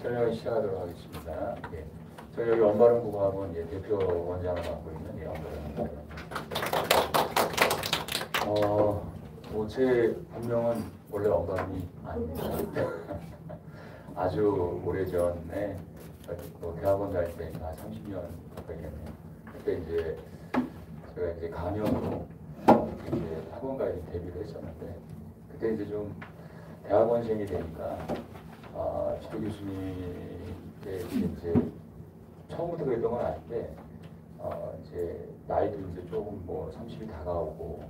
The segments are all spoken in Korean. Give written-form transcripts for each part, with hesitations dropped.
설명을 시작하도록 하겠습니다. 예. 저 여기 언바른 국어학원 대표 원장을 맡고 있는 언바른 국어학원. 제 본명은 원래 언바른이 아닙니다. 아주 오래전에 대학원 다닐 때 한 30년 가까이 됐네요. 그때 이제 제가 이제 강연으로 이제 학원가에 데뷔를 했었는데, 그때 이제 좀 대학원생이 되니까 지도 교수님께 이제 처음부터 그랬던 건 아닌데, 이제 나이도 이제 조금 뭐 30이 다가오고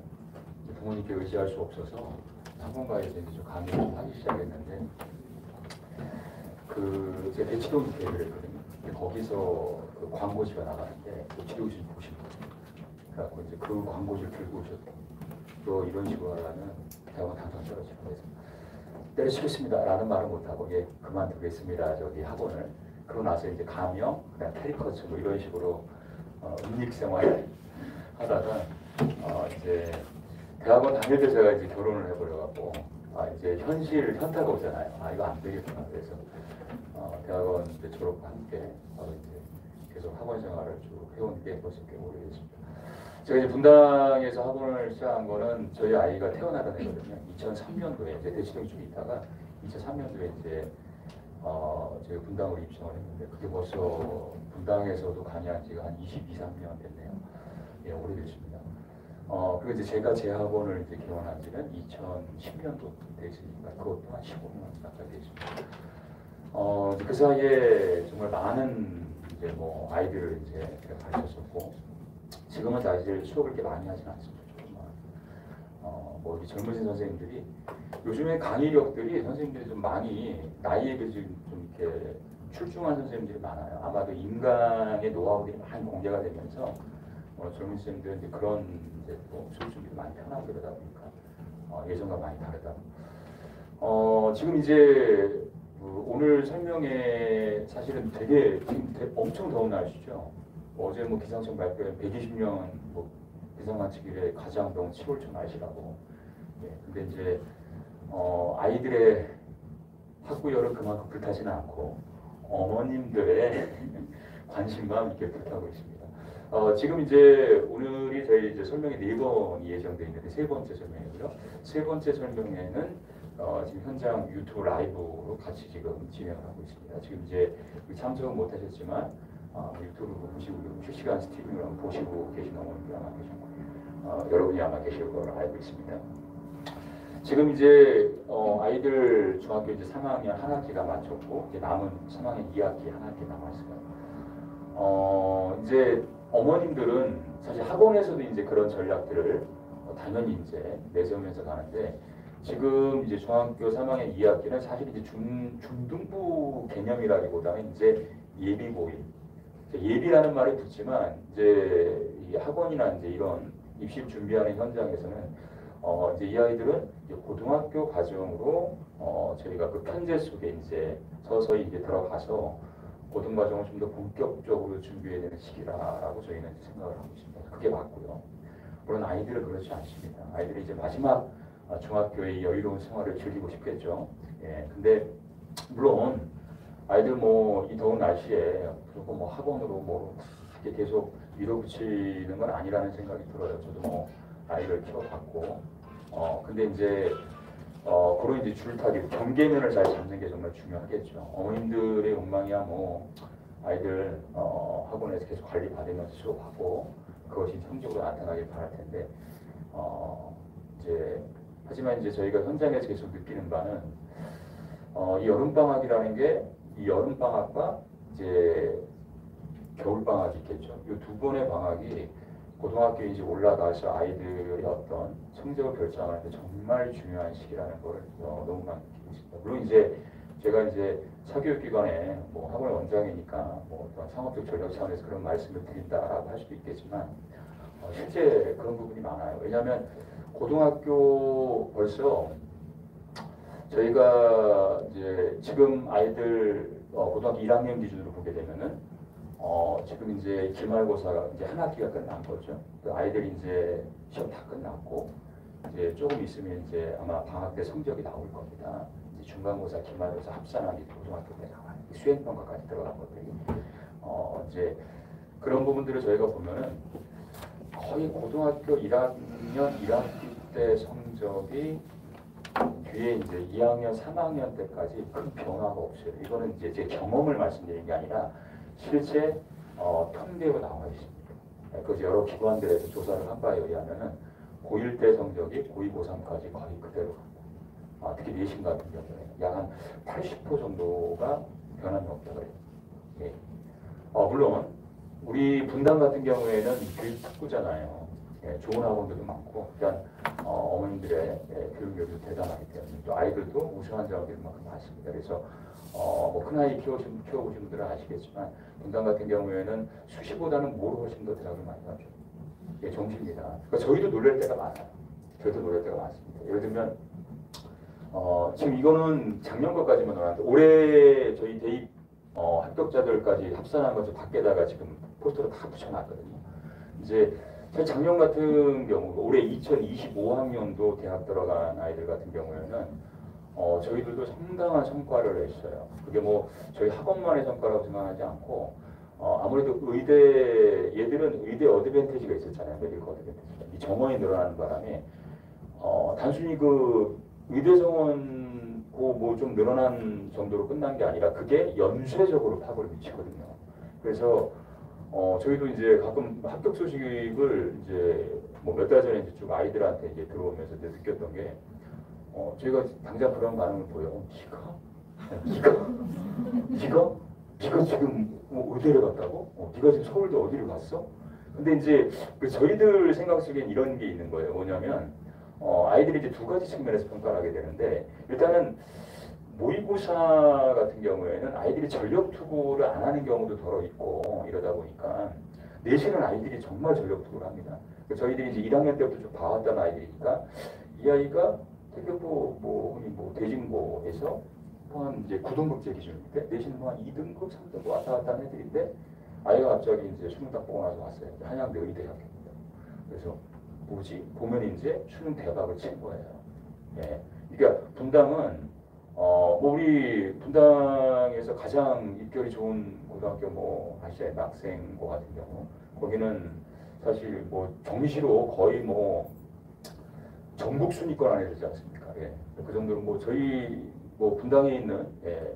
부모님께 의지할 수 없어서 학원가에서 이제 좀 강의를 좀 하기 시작했는데, 제가 대치동 데뷔를 했거든요. 거기서 그 광고지가 나가는데 지도 교수님 보신 거예요. 그래갖고 이제 그 광고지를 들고 오셨고, 또 이런 식으로 하려면 대학원 당장 떨어지고 해서 때려치겠습니다 라는 말을 못하고 그만두겠습니다 저기 학원을. 그러고 나서 이제 가명, 그냥 캐리커처 뭐 이런 식으로 은닉생활 하다가 이제 대학원 다닐 때 제가 이제 결혼을 해버려갖고 이제 현타가 오잖아요. 이거 안 되겠구나. 그래서 대학원 이제 졸업과 함께 이제 계속 학원 생활을 쭉 해온 게 벌써 꽤 오래됐습니다. 제가 이제 분당에서 학원을 시작한 거는 저희 아이가 태어나던 해거든요. 2003년도에 이제 대치동에 좀 있다가 2003년도에 이제 저희 분당으로 입성을 했는데, 그게 벌써 분당에서도 강의한 지가 한 22, 3년 됐네요. 예, 오래됐습니다. 그리고 이제 제가 제 학원을 이제 개원한 지는 2010년도 됐으니까 그것도 한 15년 가까이 됐습니다. 그 사이에 정말 많은 이제 뭐 아이들을 이제 제가 가르쳤었고, 지금은 사실 수업을 이렇게 많이 하진 않습니다. 뭐 우리 젊으신 선생님들이 요즘에 강의력들이 선생님들이 좀 많이 나이에 비해서 좀 이렇게 출중한 선생님들이 많아요. 아마도 인강의 노하우들이 많이 공개가 되면서 젊은 선생님들은 이제 그런 이제 뭐 수업 준비도 많이 편하고 그러다 보니까 예전과 많이 다르다. 지금 이제 오늘 설명회 사실은 지금 엄청 더운 날씨죠. 어제 뭐 기상청 발표에 120년 뭐 기상관측 이래 가장 더운 7월초 날씨라고. 예, 근데 이제 아이들의 학구열은 그만큼 불타지는 않고 어머님들의 관심과 함께 불타고 있습니다. 지금 이제 오늘이 저희 이제 설명회 4번이 예정되어 있는데 3번째 설명회고요. 3번째 설명회는 지금 현장 유튜브 라이브로 같이 지금 진행을 하고 있습니다. 지금 이제 참석은 못하셨지만 유튜브 보시고 실시간 스트리밍을 보시고 계신 어머님들 아마 계셨고, 여러분이 아마 계실 거로 알고 있습니다. 지금 이제 아이들 중학교 이제 3학년 한 학기가 마쳤고, 이제 남은 3학년 2학기 한 학기 남았어요. 이제 어머님들은 사실 학원에서도 이제 그런 전략들을 당연히 이제 내세우면서 가는데, 지금 이제 중학교 3학년 2학기는 사실 이제 중등부 개념이라기보다는 이제 예비고일. 예비라는 말이 붙지만 이제 이 학원이나 이제 이런 입시 준비하는 현장에서는 이제 이 아이들은 이제 고등학교 과정으로 저희가 그 편제 속에 이제 서서히 이제 들어가서 고등 과정을 좀 더 본격적으로 준비해야 되는 시기라고 저희는 생각을 하고 있습니다. 그게 맞고요. 물론 아이들은 그렇지 않습니다. 아이들이 이제 마지막 중학교의 여유로운 생활을 즐기고 싶겠죠. 예, 근데 물론 아이들 뭐 이 더운 날씨에 무조건 뭐 학원으로 뭐 이렇게 계속 밀어붙이는 건 아니라는 생각이 들어요. 저도 뭐 아이를 키워봤고, 근데 이제 그런 이제 줄타기 경계면을 잘 잡는 게 정말 중요하겠죠. 어머님들의 욕망이야 뭐 아이들 학원에서 계속 관리 받으면서 수업하고 그것이 성적으로 나타나길 바랄 텐데, 이제 하지만 이제 저희가 현장에서 계속 느끼는 바는 이 여름방학이라는 게 이 여름방학과 이제 겨울방학이 있겠죠. 이 두 번의 방학이 고등학교에 이제 올라가서 아이들의 어떤 성적을 결정하는데 정말 중요한 시기라는 걸 너무 많이 느끼고 있습니다. 물론 이제 제가 이제 사교육기관에 뭐 학원 원장이니까 뭐 어떤 상업적 전략 차원에서 그런 말씀을 드린다라고 할 수도 있겠지만, 실제 그런 부분이 많아요. 왜냐하면 고등학교 벌써 저희가 이제 지금 아이들 고등학교 1학년 기준으로 보게 되면은 지금 이제 기말고사가 이제 한 학기가 끝난 거죠. 그 아이들이 이제 시험 다 끝났고 이제 조금 있으면 이제 아마 방학 때 성적이 나올 겁니다. 이제 중간고사, 기말고사 합산하기 고등학교 때 나와요. 수행평가까지 들어간 것들이 이제 그런 부분들을 저희가 보면은 거의 고등학교 1학년 1학기 때 성적이 뒤에 이제 2학년 3학년 때까지 큰 변화가 없어요. 이거는 이제 제 경험을 말씀드리는 게 아니라 실제 통계로 나와 있습니다. 그래서 여러 기관들에서 조사를 한 바에 의하면은 고1 때 성적이 고2, 고3까지 거의 그대로 갑니다. 특히 내신 같은 경우에 약 한 80% 정도가 변함이 없다 그래요. 예. 물론 우리 분당 같은 경우에는 교육 특구잖아요. 예, 좋은 학원들도 많고, 일단 어머님들의 교육력도 대단하기 때문에 또 아이들도 우수한 자원들만큼 많습니다. 그래서 뭐 큰아이 키워보신 분들은 아시겠지만 분당 같은 경우에는 수시보다는 뭐로 훨씬 더 대학을 많이 가죠. 예, 정시입니다. 그러니까 저희도 놀랄 때가 많아요. 저희도 놀랄 때가 많습니다. 예를 들면 지금 이거는 작년 것까지만 나왔는데 올해 저희 대입 합격자들까지 합산한 것을 밖에다가 지금 포스터로 다 붙여놨거든요. 이제 작년 같은 경우 올해 2025학년도 대학 들어간 아이들 같은 경우에는 저희들도 상당한 성과를 냈어요. 그게 뭐 저희 학원만의 성과라고 생각하지 않고 아무래도 얘들은 의대 어드밴티지가 있었잖아요. 메디컬 어드밴티지가. 이 정원이 늘어나는 바람에 단순히 그 의대 정원 뭐 좀 늘어난 정도로 끝난 게 아니라 그게 연쇄적으로 파고를 미치거든요. 그래서 저희도 이제 가끔 합격 소식을 이제 뭐 몇 달 전에 이제 쭉 아이들한테 이제 들어오면서 이제 느꼈던 게 저희가 당장 그런 반응을 보여. 네가 지금 의대를 갔다고? 네가 지금 서울대 어디를 갔어? 근데 이제 그 저희들 생각 속엔 이런 게 있는 거예요. 뭐냐면 아이들이 이제 두 가지 측면에서 평가를 하게 되는데 일단은 모의고사 같은 경우에는 아이들이 전력 투구를 안 하는 경우도 덜어 있고 이러다 보니까 내신은 아이들이 정말 전력 투구를 합니다. 저희들이 이제 1학년 때부터 좀 봐왔던 아이들이니까 이 아이가 태교부 뭐 대진고에서 한 이제 9등급제 기준인데 내신은 한 2등급, 3등급 왔다 갔다 하는 애들인데 아이가 갑자기 이제 수능 딱 보고 나서 왔어요. 한양대 의대학교입니다. 그래서 뭐지? 보면 이제 수능 대박을 친 거예요. 예. 그러니까 분당은 뭐 우리 분당에서 가장 입결이 좋은 고등학교 뭐 아시아의 낙생고 같은 경우 거기는 사실 뭐 정시로 거의 뭐 전국 순위권 안에 들지 않습니까? 예. 그 정도로 뭐 저희 뭐 분당에 있는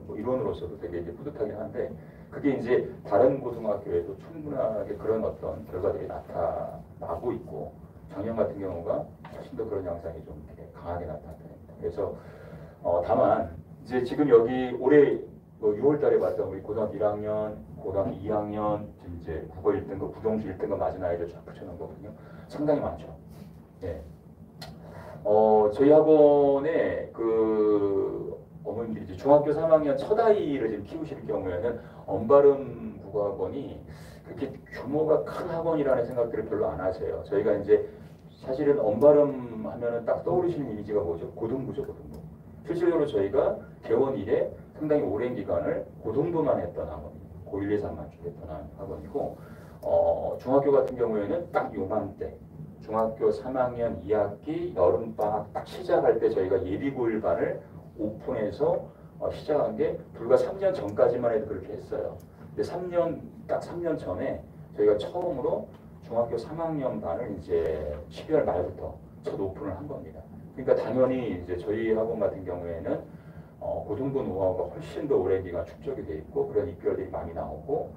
뭐 일원으로서도 되게 이제 뿌듯하긴 한데 그게 이제 다른 고등학교에도 충분하게 그런 어떤 결과들이 나타나고 있고 작년 같은 경우가 훨씬 더 그런 양상이 좀 이렇게 강하게 나타났답니다. 그래서 다만 이제 지금 여기 올해 뭐 6월달에 봤던 우리 고등학교 1학년, 고등학교 2학년 이제 국어 1등급, 부동수 1등급 맞은 아이들 쫙 붙여놓은 거거든요. 상당히 많죠. 예. 저희 학원에 그 어머님들이 이제 중학교 3학년 첫 아이를 지금 키우실 경우에는 언발음 국어학원이 그렇게 규모가 큰 학원이라는 생각들을 별로 안 하세요. 저희가 이제 사실은 언발음 하면은 딱 떠오르시는 이미지가 뭐죠? 고등부죠, 고등부. 실질적으로 저희가 개원 이래 상당히 오랜 기간을 고등부만 했던 학원이에요. 고1, 2, 3만 쭉 했던 학원이고 중학교 같은 경우에는 딱 요맘때 중학교 3학년 2학기 여름방학 딱 시작할 때 저희가 예비고1반을 오픈해서 시작한 게 불과 3년 전까지만 해도 그렇게 했어요. 근데 딱 3년 전에 저희가 처음으로 중학교 3학년 반을 이제 12월 말부터 첫 오픈을 한 겁니다. 그러니까 당연히 이제 저희 학원 같은 경우에는 고등부 노하우가 훨씬 더 오랜 기간 축적이 돼 있고 그런 입결들이 많이 나오고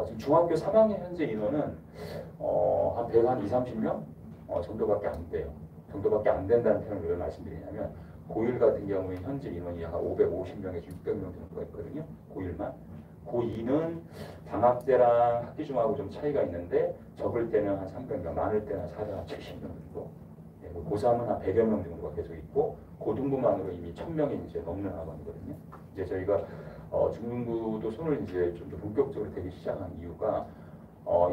지금 중학교 3학년 현재 인원은 한 120, 30명 정도밖에 안 돼요. 정도밖에 안 된다는 표현을 왜 말씀드리냐면 고1 같은 경우에 현재 인원이 약 550명에서 600명 정도가 있거든요. 고1만. 고2는 방학 때랑 학기 중하고 좀 차이가 있는데 적을 때는 한 300명, 많을 때는 한 470명 정도. 고3은 한 100여 명 정도가 계속 있고 고등부만으로 이미 1000명이 이제 넘는 학원이거든요. 이제 저희가 중등부도 손을 이제 좀 더 본격적으로 대기 시작한 이유가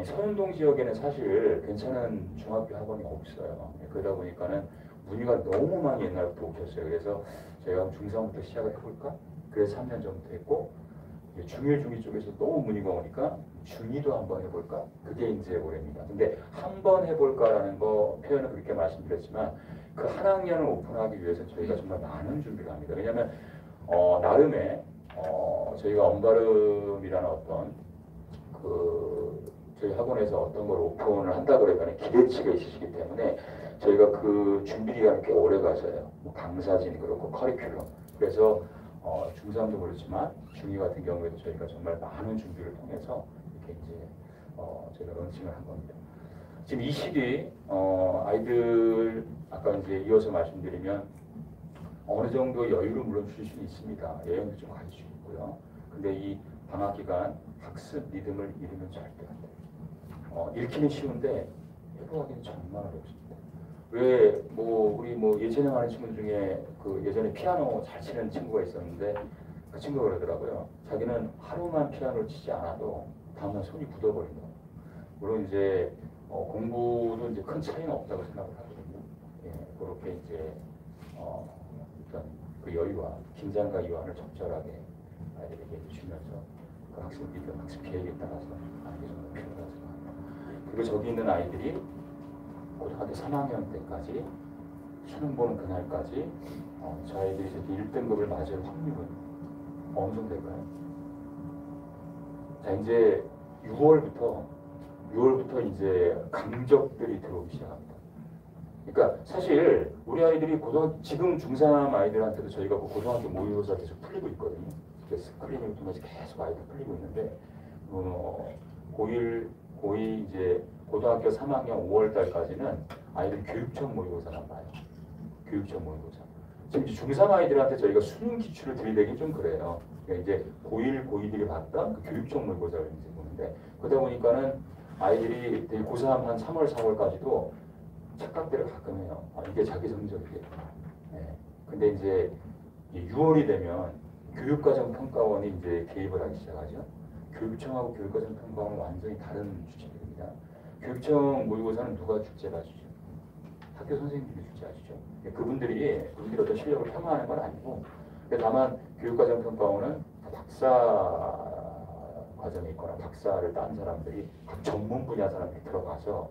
이 서운동 지역에는 사실 괜찮은 중학교 학원이 없어요. 그러다 보니까는 문의가 너무 많이 옛날부터 오셨어요. 그래서 저희가 중3부터 시작을 해볼까? 그래서 3년 전부터 했고 중1, 중2 쪽에서 너무 문의가 오니까 중2도 한번 해볼까? 그게 이제 올해입니다. 근데 한번 해볼까라는 거 표현은 그렇게 말씀드렸지만 그 한 학년을 오픈하기 위해서 저희가 정말 많은 준비를 합니다. 왜냐하면 나름의 저희가 언발음이라는 어떤 저희 학원에서 어떤 걸 오픈을 한다 그러면 기대치가 있으시기 때문에 저희가 그 준비 기간이 꽤 오래 가져요. 뭐 강사진 그렇고 커리큘럼. 그래서 중3도 그렇지만 중2 같은 경우에도 저희가 정말 많은 준비를 통해서 이렇게 이제 저희가 런칭을 한 겁니다. 지금 이 시기 아이들 아까 이제 이어서 말씀드리면 어느 정도 여유를 물론 주실 수 있습니다. 여행도 좀 가실 수 있고요. 근데 이 방학 기간 학습 리듬을 잃으면 절대 안 돼요. 읽기는 쉬운데 해부하기는 정말 어렵습니다. 왜 우리 예체능 하는 친구 중에 그 예전에 피아노 잘 치는 친구가 있었는데 그 친구가 그러더라고요. 자기는 하루만 피아노를 치지 않아도 다음날 손이 굳어버린다. 물론 이제 공부도 이제 큰 차이는 없다고 생각을 하거든요. 예, 그렇게 이제 일단 그 여유와 긴장과 이완을 적절하게 아이들에게 주면서 그 학습 리듬, 학습 계획에 따라서 하는 게 정말 필요하다고 생각합니다. 그리고 저기 있는 아이들이 고등학교 3학년 때까지 수능 보는 그날까지 저 아이들이 이렇게 1등급을 맞을 확률은 어느 정도 될까요? 자, 이제 6월부터 이제 강적들이 들어오기 시작합니다. 그러니까 사실 우리 아이들이 지금 중3 아이들한테도 저희가 고등학교 모의고사 계속 풀리고 있거든요. 그래서 스크린을 통해서 계속 아이들 풀리고 있는데 고2 이제 고등학교 3학년 5월 달까지는 아이들 교육청 모의고사만 봐요. 교육청 모의고사. 지금 중3 아이들한테 저희가 수능 기출을 들이대기 좀 그래요. 그러니까 이제 고2들이 봤던 그 교육청 모의고사를 이제 보는데 그러다 보니까는 아이들이 되게 고3 한 3월, 4월까지도 착각들을 가끔 해요. 이게 자기 성적이겠구나. 네. 근데 이제 6월이 되면 교육과정평가원이 이제 개입을 하기 시작하죠. 교육청하고 교육과정평가원은 완전히 다른 주체들입니다. 교육청 모의고사는 누가 출제해 주죠? 학교 선생님들이 출제해 주죠. 그분들이 어떤 실력을 평가하는 건 아니고, 다만 교육과정평가원은 박사 과정에 있거나 박사를 딴 사람들이 각 전문 분야 사람들이 들어가서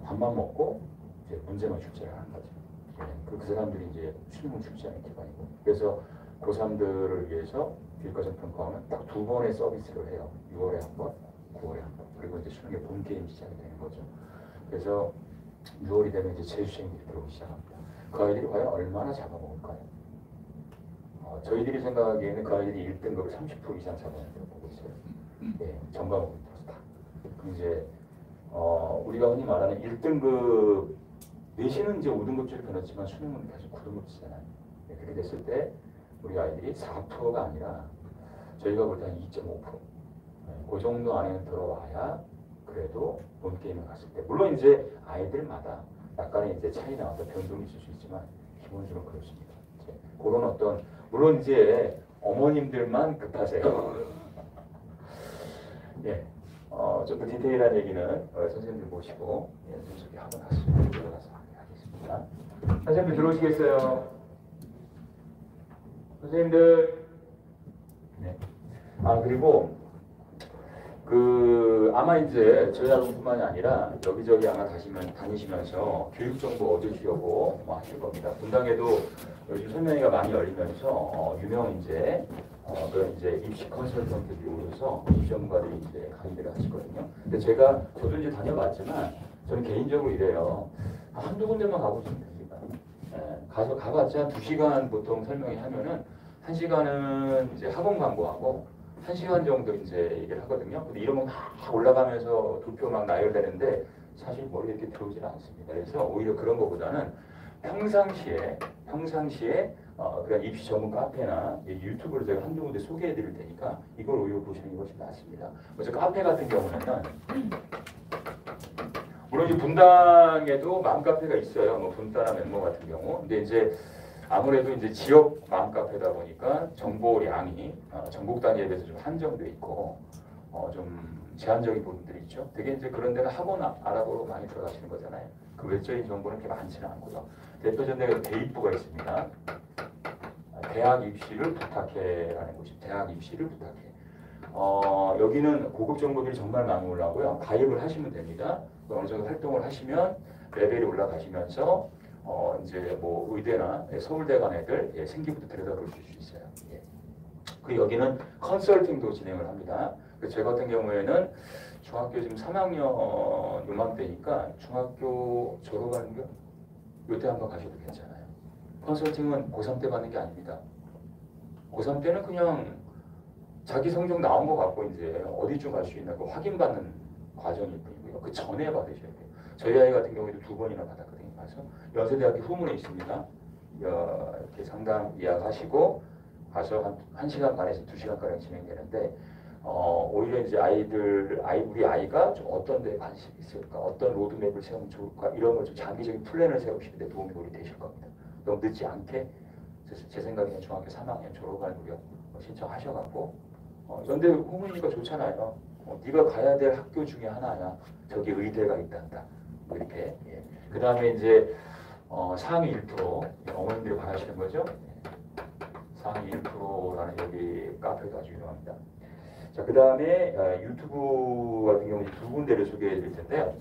밥만 먹고 이제 문제만 출제를 하는 거죠. 그 사람들이 이제 수능을 출제하는 기관이고, 그래서 고3들을 위해서 교육과정평가원은 딱 2번의 서비스를 해요. 6월에 한 번, 9월에 한 번. 그리고 이제 수능의 본 게임이 시작이 되는 거죠. 그래서 6월이 되면 이제 재수생들이 들어오기 시작합니다. 그 아이들이 과연 얼마나 잡아먹을까요? 저희들이 생각하기에는 그 아이들이 1등급을 30% 이상 잡아낸다고 보고 있어요. 예, 전 과목을 들어서 다. 그럼 이제 우리가 흔히 말하는 1등급 내신은 이제 5등급제로 변했지만 수능은 계속 9등급이잖아요. 네, 그렇게 됐을 때 우리 아이들이 4%가 아니라 저희가 볼 때 한 2.5%. 네, 그 정도 안에 들어와야 그래도 본 게임에 갔을 때 물론 이제 아이들마다 약간의 이제 차이나 어떤 변동이 있을 수 있지만 기본적으로 그렇습니다. 이제 그런 어떤 물론 이제 어머님들만 급하세요. 예. 좀 더 디테일한 얘기는 선생님들 모시고 연습 하고 나서 들어가서 하겠습니다. 선생님들 들어오시겠어요? 선생님들. 네. 그리고 아마 이제 저희 학원뿐만이 아니라 여기저기 아마 다니시면서 교육 정보 얻으시려고 하실 겁니다. 분당에도 요즘 설명회가 많이 열리면서 유명 그런 이제 입시 컨설턴트들이 오셔서 입시 전문가들이 이제 강의를 하시거든요. 근데 저도 이제 다녀봤지만 저는 개인적으로 이래요. 한두 군데만 가보시면 됩니다. 가봤자 한 2시간 보통 설명회 하면은 1시간은 이제 학원 광고하고 1시간 정도 이제 얘기를 하거든요. 근데 이런 거 막 올라가면서 도표 막 나열되는데 사실 머리에 이렇게 들어오지는 않습니다. 그래서 오히려 그런 것보다는 평상시에 그런 입시 전문 카페나 유튜브를 제가 한두 군데 소개해 드릴 테니까 이걸 오히려 보시는 게 훨씬 낫습니다. 먼저 카페 같은 경우는 물론 이제 분당에도 맘카페가 있어요. 뭐 분당이나 멤버 같은 경우. 근데 이제 아무래도 이제 지역 맘카페다 보니까 정보량이 전국 단위에 비해서 좀 한정돼 있고 좀 제한적인 부분들이 있죠. 되게 이제 그런 데는 학원 알아보러 많이 들어가시는 거잖아요. 그 외적인 정보는 그렇게 많지는 않고요. 대표적인 데가 대입부가 있습니다. 대학 입시를 부탁해라는 곳이 대학 입시를 부탁해. 여기는 고급 정보들이 정말 많이 올라오고요. 가입을 하시면 됩니다. 어느 정도 활동을 하시면 레벨이 올라가시면서 이제 뭐 의대나 서울대 간 애들 생기부터 들여다볼 수 있어요. 예. 그리고 여기는 컨설팅도 진행을 합니다. 제 같은 경우에는 중학교 지금 3학년 요맘때니까 중학교 졸업하는 거 요때 한번 가셔도 괜찮아요. 컨설팅은 고3 때 받는 게 아닙니다. 고3 때는 그냥 자기 성적 나온 것 같고 이제 어디쯤 갈 수 있나 그 확인받는 과정일 뿐이고요. 그 전에 받으셔야 돼요. 저희 아이 같은 경우에도 2번이나 받았거든요. 그래서 연세대학교 후문에 있습니다. 이렇게 상담 예약하시고 가서 한 시간 반에서 2시간가량 진행되는데 오히려 이제 우리 아이가 좀 어떤 데 관심이 있을까, 어떤 로드맵을 세우면 좋을까 이런 걸 좀 장기적인 플랜을 세우시는데 도움이 우리 되실 겁니다. 너무 늦지 않게 제 생각에는 중학교 3학년 졸업할 무렵 신청하셔갖고 연대 후문이니까 좋잖아요. 네가 가야 될 학교 중에 하나야. 저기 의대가 있단다. 뭐 이렇게. 예. 그 다음에 이제 상위 1% 어머님들이 바라시는 거죠. 상위 1%라는 여기 카페도 아주 유명합니다. 자, 그 다음에 유튜브 같은 경우는 두 군데를 소개해 드릴 텐데요.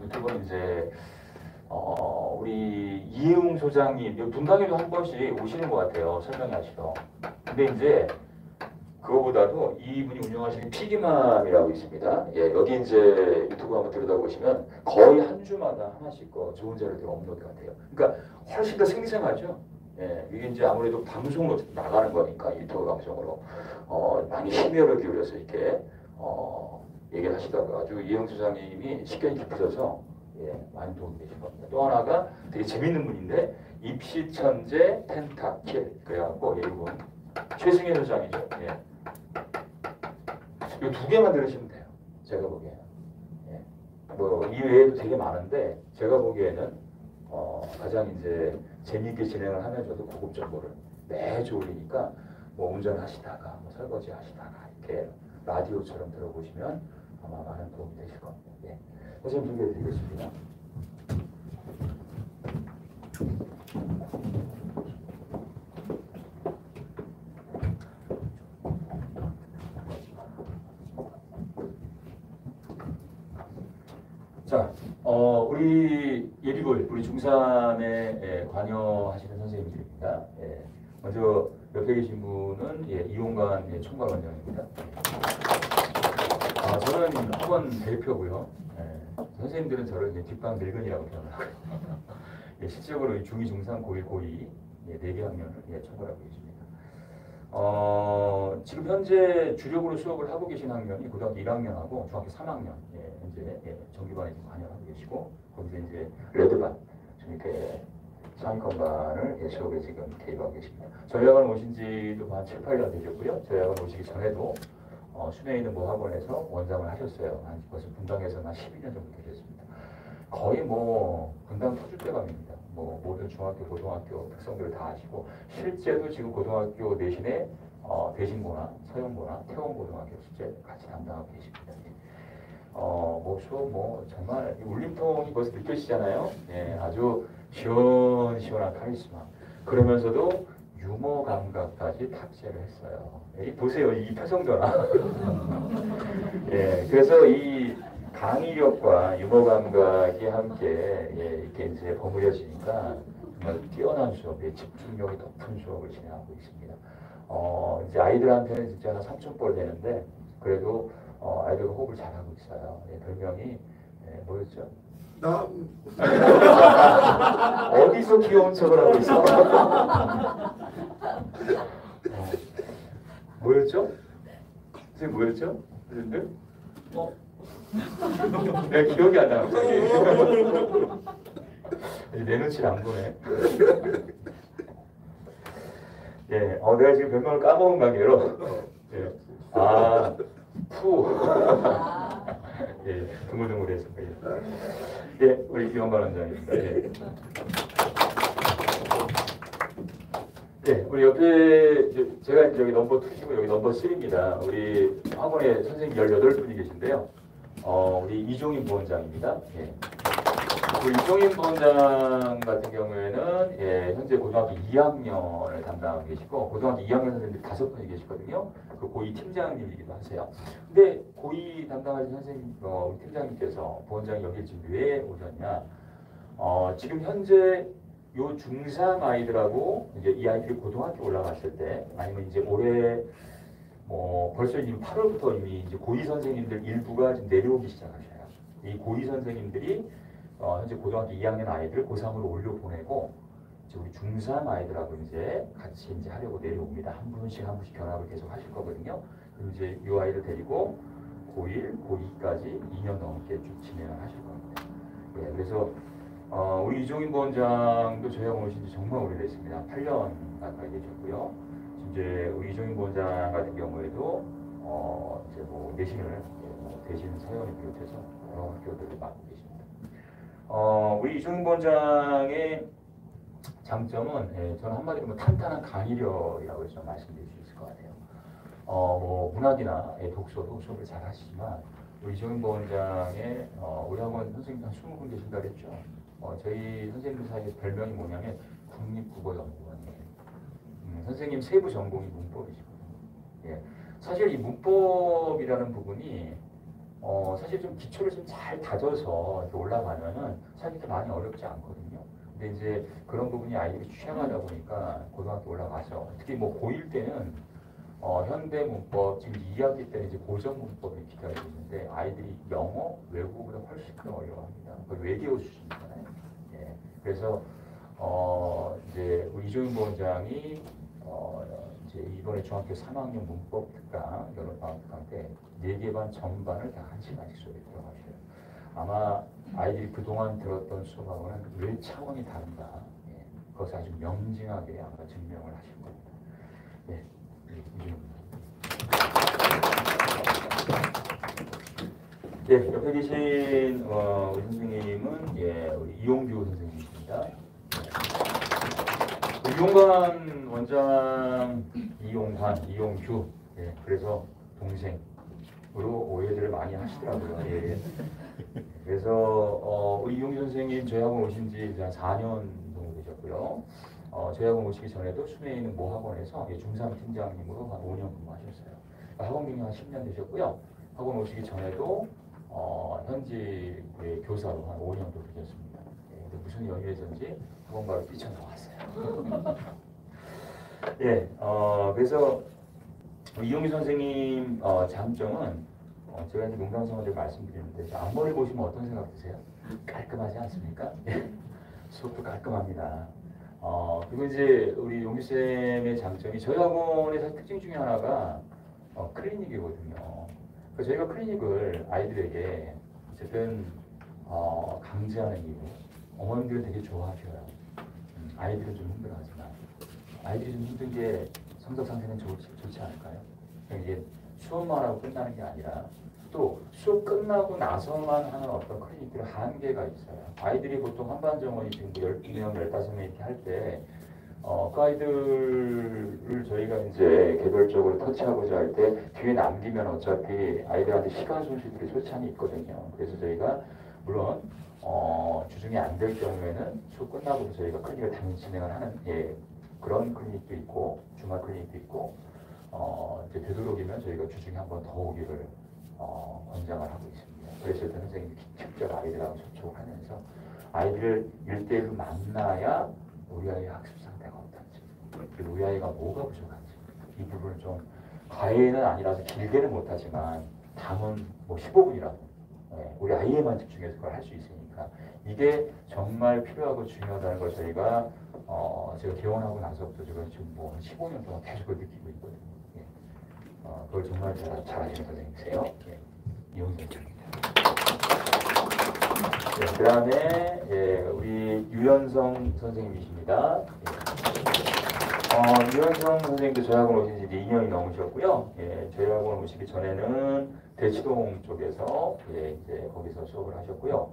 유튜브는 이제 우리 이혜웅 소장님, 분당에도 한 번씩 오시는 것 같아요. 설명하시러. 근데 이제 그거보다도 이분이 운영하시는 피기맘이라고 있습니다. 예, 여기 이제 유튜브 한번 들여다보시면 거의 한 주마다 하나씩 좋은 자료들이 업로드가 돼요. 그러니까 훨씬 더 생생하죠. 예, 이게 이제 아무래도 방송으로 나가는 거니까 유튜브 방송으로 많이 심혈을 기울여서 이렇게 얘기를 하시다가 아주 이혜웅 소장님이 식견이 깊으셔서 예, 많이 도움이 되실 겁니다. 또 하나가 되게 재밌는 분인데 입시천재 펜타킬 그래갖고 이분 최승현 소장이죠. 예. 이 두 개만 들으시면 돼요. 제가 보기에는. 예. 뭐 이외에도 되게 많은데 제가 보기에는 가장 이제 재미있게 진행을 하면서도 고급 정보를 매주 올리니까 뭐 운전하시다가 뭐 설거지 하시다가 이렇게 라디오처럼 들어보시면 아마 많은 도움이 되실 겁니다. 예. 선생님 소개해 드리겠습니다. 자, 우리 예비군, 우리 중3에 관여하시는 선생님들입니다. 예. 먼저 옆에 계신 분은 이용관 총괄원장입니다. 저는 학원 대표고요. 선생님들은 저를 뒷방 늙은이라고 표현을 하고요. 실질적으로 중2, 중3, 고1, 고2 4개 학년을 총괄하고 계십니다. 지금 현재 주력으로 수업을 하고 계신 학년이 고등학교 1학년하고 중학교 3학년 현재 정규반에 관여하고 계시고 거기서 이제 레드반 좀 이렇게 상위권반을 수업에 지금 개입하고 계십니다. 저희 학원 오신 지도 한 7, 8년 되셨고요. 저희 학원 오시기 전에도 순회에 있는 모 학원에서 원장을 하셨어요. 벌써 분당에서 한 12년 정도 되셨습니다. 거의 뭐 분당 터질 때감입니다. 뭐 모든 중학교, 고등학교 특성들을 다 아시고 실제도 지금 고등학교 대신에 대신고나 서영고나 태원고등학교 실제 같이 담당하고 계십니다. 뭐 정말 울림통이 벌써 느껴지잖아요. 예, 아주 시원시원한 카리스마. 그러면서도 유머 감각까지 탑재를 했어요. 보세요, 이 표정 변화. 예, 그래서 이 강의력과 유머 감각이 함께 이렇게 이제 버무려지니까 정말 뛰어난 수업에 집중력이 높은 수업을 진행하고 있습니다. 이제 아이들한테는 진짜 한 3,000볼 되는데 그래도 아이들과 호흡을 잘하고 있어요. 별명이 뭐였죠? 어디서 귀여운 척을 하고 있어? 뭐였죠? 선생님 뭐였죠? 선생님들? 내가 기억이 안 나. 내 눈치를 안 보네. 예, 내가 지금 별명을 까먹은 관계로. 예. 예, 드물드물해서. 예, 우리 이원관 원장입니다. 예. 예, 우리 옆에 제가 여기 넘버 2시고 여기 넘버 3입니다. 우리 학원에 선생님 18분이 계신데요. 우리 이종인 부원장입니다. 예. 우리 이종인 부원장 같은 경우에는 현재 고등학교 2학년을 담당하고 계시고 고등학교 2학년 선생님들이 5분이 계시거든요. 그 고2 팀장님이기도 하세요. 근데 고2 담당하신 선생님, 팀장님께서 부원장이 여기 지금 왜 오셨냐? 지금 현재 요 중3 아이들하고 이제 이 아이들이 고등학교 올라갔을 때 아니면 이제 올해 뭐 벌써 이미 8월부터 이미 이제 고2 선생님들 일부가 지금 내려오기 시작하셔요. 이 고2 선생님들이 현재 고등학교 2학년 아이들 고3으로 올려 보내고 이제 우리 중3 아이들하고 이제 같이 이제 하려고 내려옵니다. 한 분씩 한 분씩 견학을 계속 하실 거거든요. 그럼 이제 이 아이를 데리고 고1, 고2까지 2년 넘게 쭉 진행을 하실 겁니다. 예, 그래서 우리 이종인 부원장도 저희하고 오신 지 정말 오래됐습니다. 8년 가까이 되셨고요. 이제 우리 이종인 부원장 같은 경우에도 이제 뭐 내신을 대신 사연을 비롯해서 여러 학교들을 맡고 계십니다. 우리 이종인 부원장의 장점은 저는 한마디로 뭐 탄탄한 강의력이라고 해서 말씀드릴 수 있을 것 같아요. 뭐 문학이나 독서도 수업을 잘 하시지만 우리 이종인 부원장의 우리 학원 선생님 한 20분 계신다 그랬죠. 저희 선생님들 사이에서 별명이 뭐냐면 국립국어연구원이에요. 선생님 세부 전공이 문법이시거든요. 예. 사실 이 문법이라는 부분이 사실 좀 기초를 좀 잘 다져서 이렇게 올라가면은 사실 이렇게 많이 어렵지 않거든요. 근데 이제 그런 부분이 아이들이 취약하다 보니까 고등학교 올라가서 특히 뭐 고1 때는 현대 문법 지금 2학기 때는 이제 고전 문법이 기다리고 있는데 아이들이 영어, 외국어보다 훨씬 더 어려워합니다. 거의 외계어 수준이잖아요. 예. 그래서 이제 우리 이종인 부원장이 이제 이번에 중학교 3학년 문법 특강 여름방학 특강 때 4개 반 전반을 다 1시간씩 수업에 들어가셔요. 아마 아이들이 그동안 들었던 수업하고는 왜 차원이 다른가. 예. 그것을 아주 명징하게 아마 증명을 하실 겁니다. 예. 예, 옆에 계신 우리 선생님은 우리 이용규 선생님이십니다. 이용관 원장, 이용규. 예, 그래서 동생으로 오해들을 많이 하시더라고요. 예. 그래서 우리 이용규 선생님 저희 학원 오신 지 한 4년 정도 되셨고요. 저희 학원 오시기 전에도 순회에 있는 모 학원에서 중3 팀장님으로 한 5년 근무하셨어요. 학원 경력 한 10년 되셨고요. 학원 오시기 전에도 현지 교사로 한 5년 정도 되셨습니다. 예, 무슨 연유에서인지 학원가로 뛰쳐나왔어요. 예, 그래서 이용규 선생님 장점은 제가 이제 농담성어를 말씀드리는데 앞머리 보시면 어떤 생각 드세요? 깔끔하지 않습니까? 예, 수업도 깔끔합니다. 그리고 이제 우리 용규 쌤의 장점이 저희 학원의 사실 특징 중에 하나가 클리닉이거든요. 그래서 저희가 클리닉을 아이들에게 어쨌든 강제하는 이유, 어머님들은 되게 좋아하셔요. 아이들은 좀 힘들어하지만 아이들이 좀 힘든 게 성적 상태는 좋지 않을까요? 이게 수업만 하고 끝나는 게 아니라 또 수업 끝나고 나서만 하는 어떤 클리닉들은 한계가 있어요. 아이들이 보통 한반정원이 지금 12명, 15명 이렇게 할 때 그 아이들을 저희가 이제 개별적으로 터치하고자 할 때 뒤에 남기면 어차피 아이들한테 시간 손실들이 솔찬히 있거든요. 그래서 저희가 물론 주중에 안 될 경우에는 수업 끝나고도 저희가 클리닉을 당연히 진행을 하는 그런 클리닉도 있고 주말 클리닉도 있고 이제 되도록이면 저희가 주중에 한 번 더 오기를 권장을 하고 있습니다. 그랬을 때 선생님이 직접 아이들하고 접촉을 하면서 아이들을 1대1로 만나야 우리 아이의 학습 상태가 어떤지 그리고 우리 아이가 뭐가 부족한지 이 부분을 좀 과외는 아니라서 길게는 못하지만 담은 뭐 15분이라도 우리 아이에만 집중해서 그걸 할 수 있으니까 이게 정말 필요하고 중요하다는 걸 저희가 제가 개원하고 나서부터 제가 지금 뭐 한 15년 동안 계속 그걸 느끼고 있거든요. 그걸 정말 잘하시는 선생님이세요. 이용규 선생님입니다. 그 다음에 우리 유현성 선생님이십니다. 유현성 선생님도 저희 학원 오신 지 2년이 넘으셨고요. 저희 학원 오시기 전에는 대치동 쪽에서 이제 거기서 수업을 하셨고요.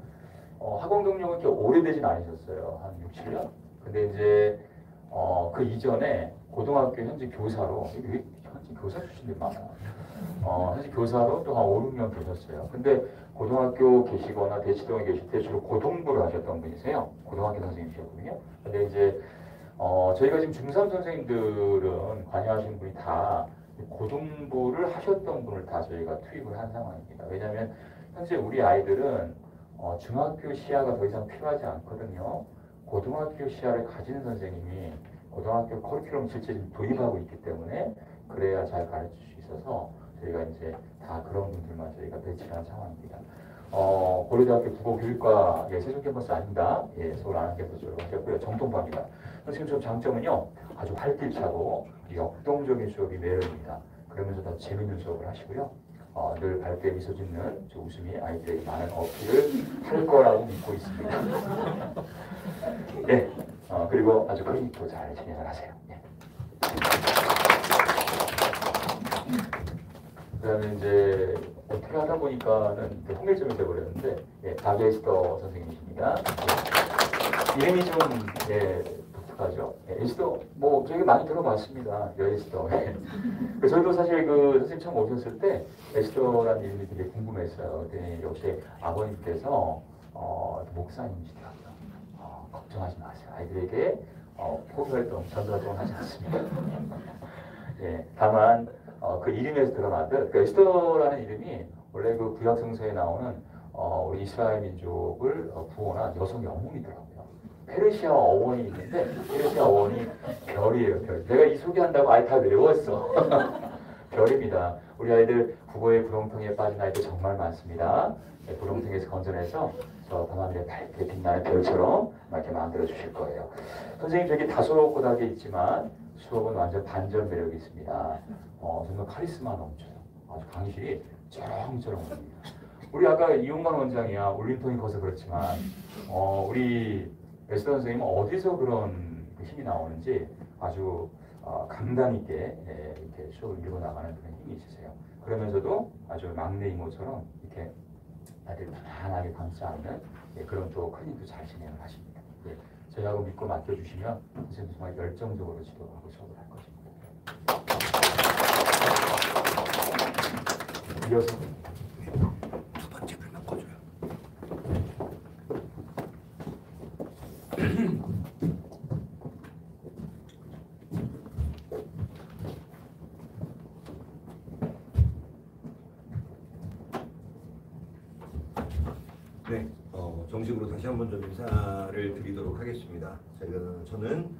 학원 경력은 이렇게 오래되진 않으셨어요. 한 6, 7년? 근데 이제 그 이전에 고등학교 현지 교사로 현지 교사 출신들이 많아. 현지 교사로 또 한 5, 6년 계셨어요. 근데 고등학교 계시거나 대치동에 계실 때 주로 고등부를 하셨던 분이세요. 고등학교 선생님이셨거든요. 근데 이제 저희가 지금 중3 선생님들은 관여하신 분이 다 고등부를 하셨던 분을 다 저희가 투입을 한 상황입니다. 왜냐하면 현재 우리 아이들은 중학교 시야가 더 이상 필요하지 않거든요. 고등학교 시야를 가지는 선생님이 고등학교 커리큘럼 실제 도입하고 있기 때문에 그래야 잘 가르칠 수 있어서 저희가 이제 다 그런 분들만 저희가 배치한 상황입니다. 고려대학교 국어교육과 세종 캠퍼스 아닙니다. 서울 안암 캠퍼스로 하셨고요. 정통부입니다. 선생님 수업 장점은요, 아주 활기차고 역동적인 수업이 매력입니다. 그러면서 더 재밌는 수업을 하시고요. 늘 밝게 미소 짓는 저 웃음이 아이들에게 많은 어필을 할 거라고 믿고 있습니다. 네, 그리고 아주 클리닉도 잘 진행을 하세요. 네. 그다음에 이제 어떻게 하다 보니까는 통일점이 돼버렸는데, 박에스더 선생님이십니다. 이름이 좀 독특하죠. 에스더 뭐 저희가 많이 들어봤습니다. 여에스더. 저희도 사실 그 선생님 처음 오셨을 때 에스더라는 이름이 되게 궁금했어요. 근데 역시 아버님께서 목사님이시더라고요. 걱정하지 마세요. 아이들에게 포교활동, 전도활동을 하지 않습니다. 다만 그 이름에서 드러나듯 그 에스더라는 이름이 원래 그 구약 성서에 나오는 우리 이스라엘 민족을 구원한 여성 영웅이더라고요. 페르시아 어원이 있는데 페르시아 어원이 별이에요. 별. 내가 이 소개한다고 아이 다 외웠어. 별입니다. 우리 아이들 국어의 구렁텅이에 빠진 아이들 정말 많습니다. 구렁텅이에서 건져내서 저 밤하늘에 밝게 빛나는 별처럼 이렇게 만들어 주실 거예요. 선생님 저기 다소곳하게 있지만 수업은 완전 반전 매력이 있습니다. 정말 카리스마 넘쳐요. 아주 강의실이 쩌렁쩌렁합니다. 우리 아까 이용만 원장이야 울림통이 커서 그렇지만 우리 에스더 선생님은 어디서 그런 힘이 나오는지 아주 감당 있게 이렇게 수업을 밀고 나가는 그런 힘이 있으세요. 그러면서도 아주 막내 이모처럼 이렇게 아들 편안하게 감싸 안는 그런 또 클리닉도 잘 진행을 하십니다. 저희하고 믿고 맡겨주시면 선생님 정말 열정적으로 지도하고 수업을 할 것입니다. 이어서 두 번째 글만 꺼줘요. 네, 정식으로 다시 한번 좀 인사를 드리도록 하겠습니다. 저는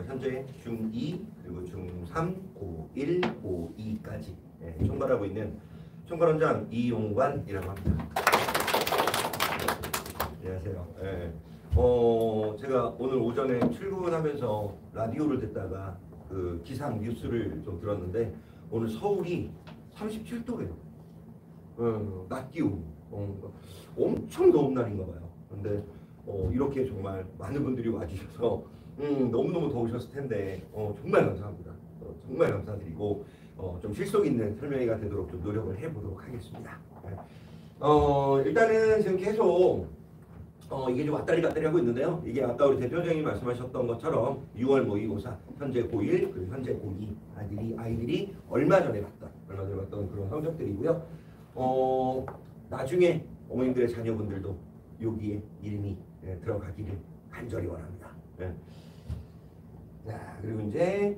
현재 중2 그리고 중3, 고1, 고2까지 총괄하고 있는 총괄원장 이용관이라고 합니다. 안녕하세요. 제가 오늘 오전에 출근하면서 라디오를 듣다가 그 기상 뉴스를 좀 들었는데 오늘 서울이 37도래요. 낮 기온. 엄청 더운 날인가 봐요. 근데 이렇게 정말 많은 분들이 와주셔서 너무너무 더우셨을 텐데 정말 감사합니다. 정말 감사드리고 좀 실속 있는 설명회가 되도록 좀 노력을 해보도록 하겠습니다. 일단은 지금 계속 이게 좀 왔다리 갔다리 하고 있는데요. 이게 아까 우리 대표장님이 말씀하셨던 것처럼 6월 모의고사 현재 고1 그리고 현재 고2 아이들이 얼마 전에 봤던 그런 성적들이고요. 나중에 어머님들의 자녀분들도 여기에 이름이 들어가기를 간절히 원합니다. 자, 그리고 이제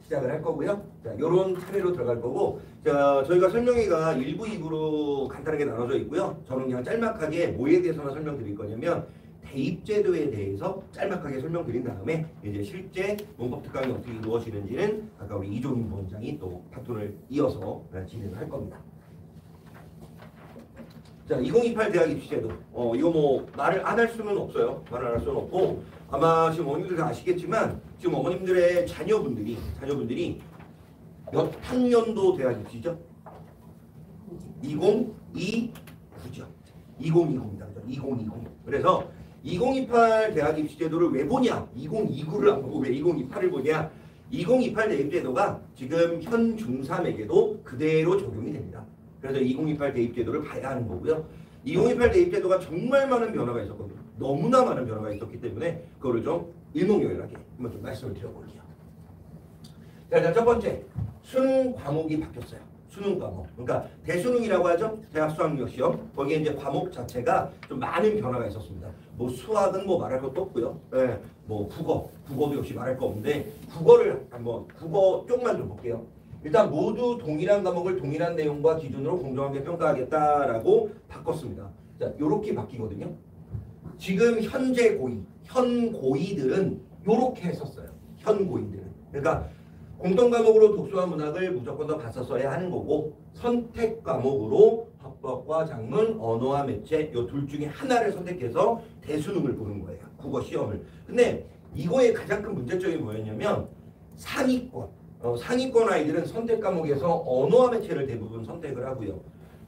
시작을 할 거고요. 자, 이런 차례로 들어갈 거고, 자, 저희가 설명회가 1부, 2부로 간단하게 나눠져 있고요. 저는 그냥 짤막하게 뭐에 대해서만 설명드릴 거냐면 대입제도에 대해서 짤막하게 설명드린 다음에 이제 실제 문법 특강이 어떻게 이루어지는지는 아까 우리 이종인 부원장이 또 바톤을 이어서 진행을 할 겁니다. 자, 2028 대학 입시제도. 이거 뭐 말을 안 할 수는 없어요. 말을 안 할 수는 없고 아마 지금 어머님들 다 아시겠지만 지금 어머님들의 자녀분들이 몇 학년도 대학 입시죠? 2029죠. 2020입니다. 2020. 그래서 2028 대학 입시제도를 왜 보냐? 2029를 안 보고 왜 2028을 보냐? 2028 대입제도가 지금 현 중3에게도 그대로 적용이 됩니다. 그래서 2028 대입제도를 봐야 하는 거고요. 2028 대입제도가 정말 많은 변화가 있었거든요. 너무나 많은 변화가 있었기 때문에 그거를 좀 일목요연하게 한번 좀 말씀을 드려볼게요. 자, 일단 첫 번째, 수능 과목이 바뀌었어요. 수능 과목. 그러니까 대수능이라고 하죠. 대학 수학력 시험. 거기에 이제 과목 자체가 좀 많은 변화가 있었습니다. 뭐 수학은 뭐 말할 것도 없고요. 뭐 국어도 역시 말할 거 없는데 국어 쪽만 좀 볼게요. 일단 모두 동일한 과목을 동일한 내용과 기준으로 공정하게 평가하겠다라고 바꿨습니다. 자, 요렇게 바뀌거든요. 지금 현재 고이, 현 고이들은 요렇게 했었어요. 현 고이들은. 그러니까 공통 과목으로 독서와 문학을 무조건 더 봤었어야 하는 거고 선택 과목으로 합법과 작문, 언어와 매체 요 둘 중에 하나를 선택해서 대수능을 보는 거예요. 국어 시험을. 근데 이거의 가장 큰 문제점이 뭐였냐면 상위권. 상위권 아이들은 선택 과목에서 언어와 매체를 대부분 선택을 하고요.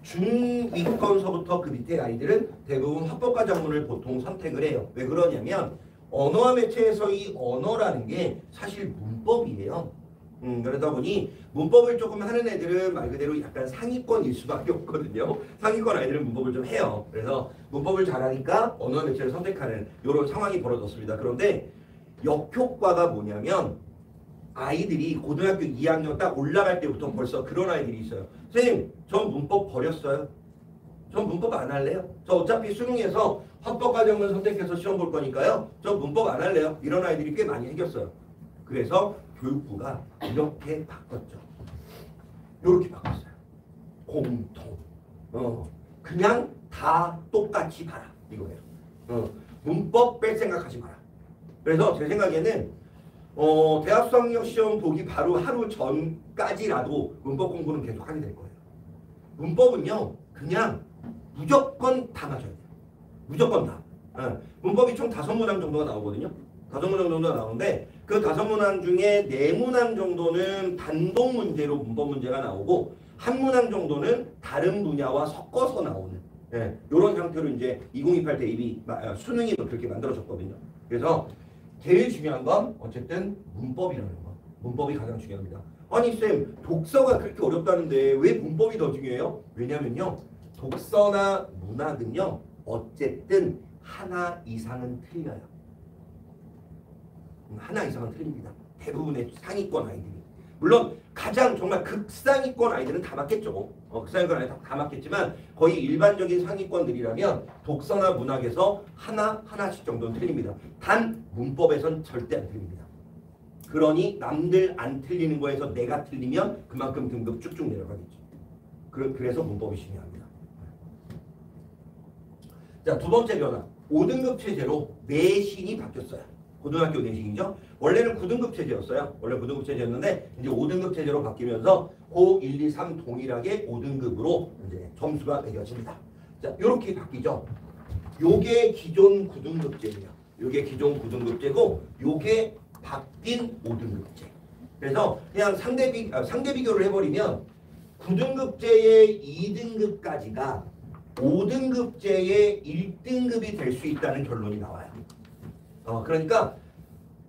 중위권서부터 그 밑에 아이들은 대부분 합법과 작문을 보통 선택을 해요. 왜 그러냐면 언어와 매체에서 이 언어라는 게 사실 문법이에요. 그러다 보니 문법을 조금 하는 애들은 말 그대로 약간 상위권일 수밖에 없거든요. 상위권 아이들은 문법을 좀 해요. 그래서 문법을 잘하니까 언어와 매체를 선택하는 이런 상황이 벌어졌습니다. 그런데 역효과가 뭐냐면 아이들이 고등학교 2학년 딱 올라갈 때부터 벌써 그런 아이들이 있어요. 선생님, 전 문법 버렸어요. 전 문법 안 할래요. 저 어차피 수능에서 합법 과정을 선택해서 시험 볼 거니까요. 저 문법 안 할래요. 이런 아이들이 꽤 많이 생겼어요. 그래서 교육부가 이렇게 바꿨죠. 이렇게 바꿨어요. 공통. 그냥 다 똑같이 봐라. 이거예요. 문법 뺄 생각하지 마라. 그래서 제 생각에는 대학 수학력 시험 보기 바로 하루 전까지라도 문법 공부는 계속 하게 될 거예요. 문법은요, 그냥 무조건 다 맞아야 돼요. 무조건 다. 문법이 총 5문항 정도가 나오거든요. 5문항 정도가 나오는데 그 5문항 중에 4문항 정도는 단독 문제로 문법 문제가 나오고 한 문항 정도는 다른 분야와 섞어서 나오는 이런 형태로 이제 2028 대입이 수능이 그렇게 만들어졌거든요. 그래서 제일 중요한 건 어쨌든 문법이라는 거. 문법이 가장 중요합니다. 아니 쌤, 독서가 그렇게 어렵다는데 왜 문법이 더 중요해요? 왜냐면요, 독서나 문학은요 어쨌든 하나 이상은 틀려요. 하나 이상은 틀립니다. 대부분의 상위권 아이들이. 물론 가장 정말 극상위권 아이들은 다 맞겠죠. 극상위권 아이들 다 맞겠지만 거의 일반적인 상위권들이라면 독서나 문학에서 하나씩 정도는 틀립니다. 단 문법에선 절대 안 틀립니다. 그러니 남들 안 틀리는 거에서 내가 틀리면 그만큼 등급 쭉쭉 내려가겠죠. 그래서 문법이 중요합니다. 자, 두 번째 변화. 5등급 체제로 내신이 바뀌었어요. 고등학교 내신이죠. 원래는 9등급 체제였어요. 원래 9등급 체제였는데 이제 5등급 체제로 바뀌면서 고 1, 2, 3 동일하게 5등급으로 이제 점수가 매겨집니다. 자, 이렇게 바뀌죠. 요게 기존 9등급제예요. 요게 기존 9등급제고 요게 바뀐 5등급제. 그래서 그냥 상대 비교를 해버리면 9등급제의 2등급까지가 5등급제의 1등급이 될 수 있다는 결론이 나와요. 그러니까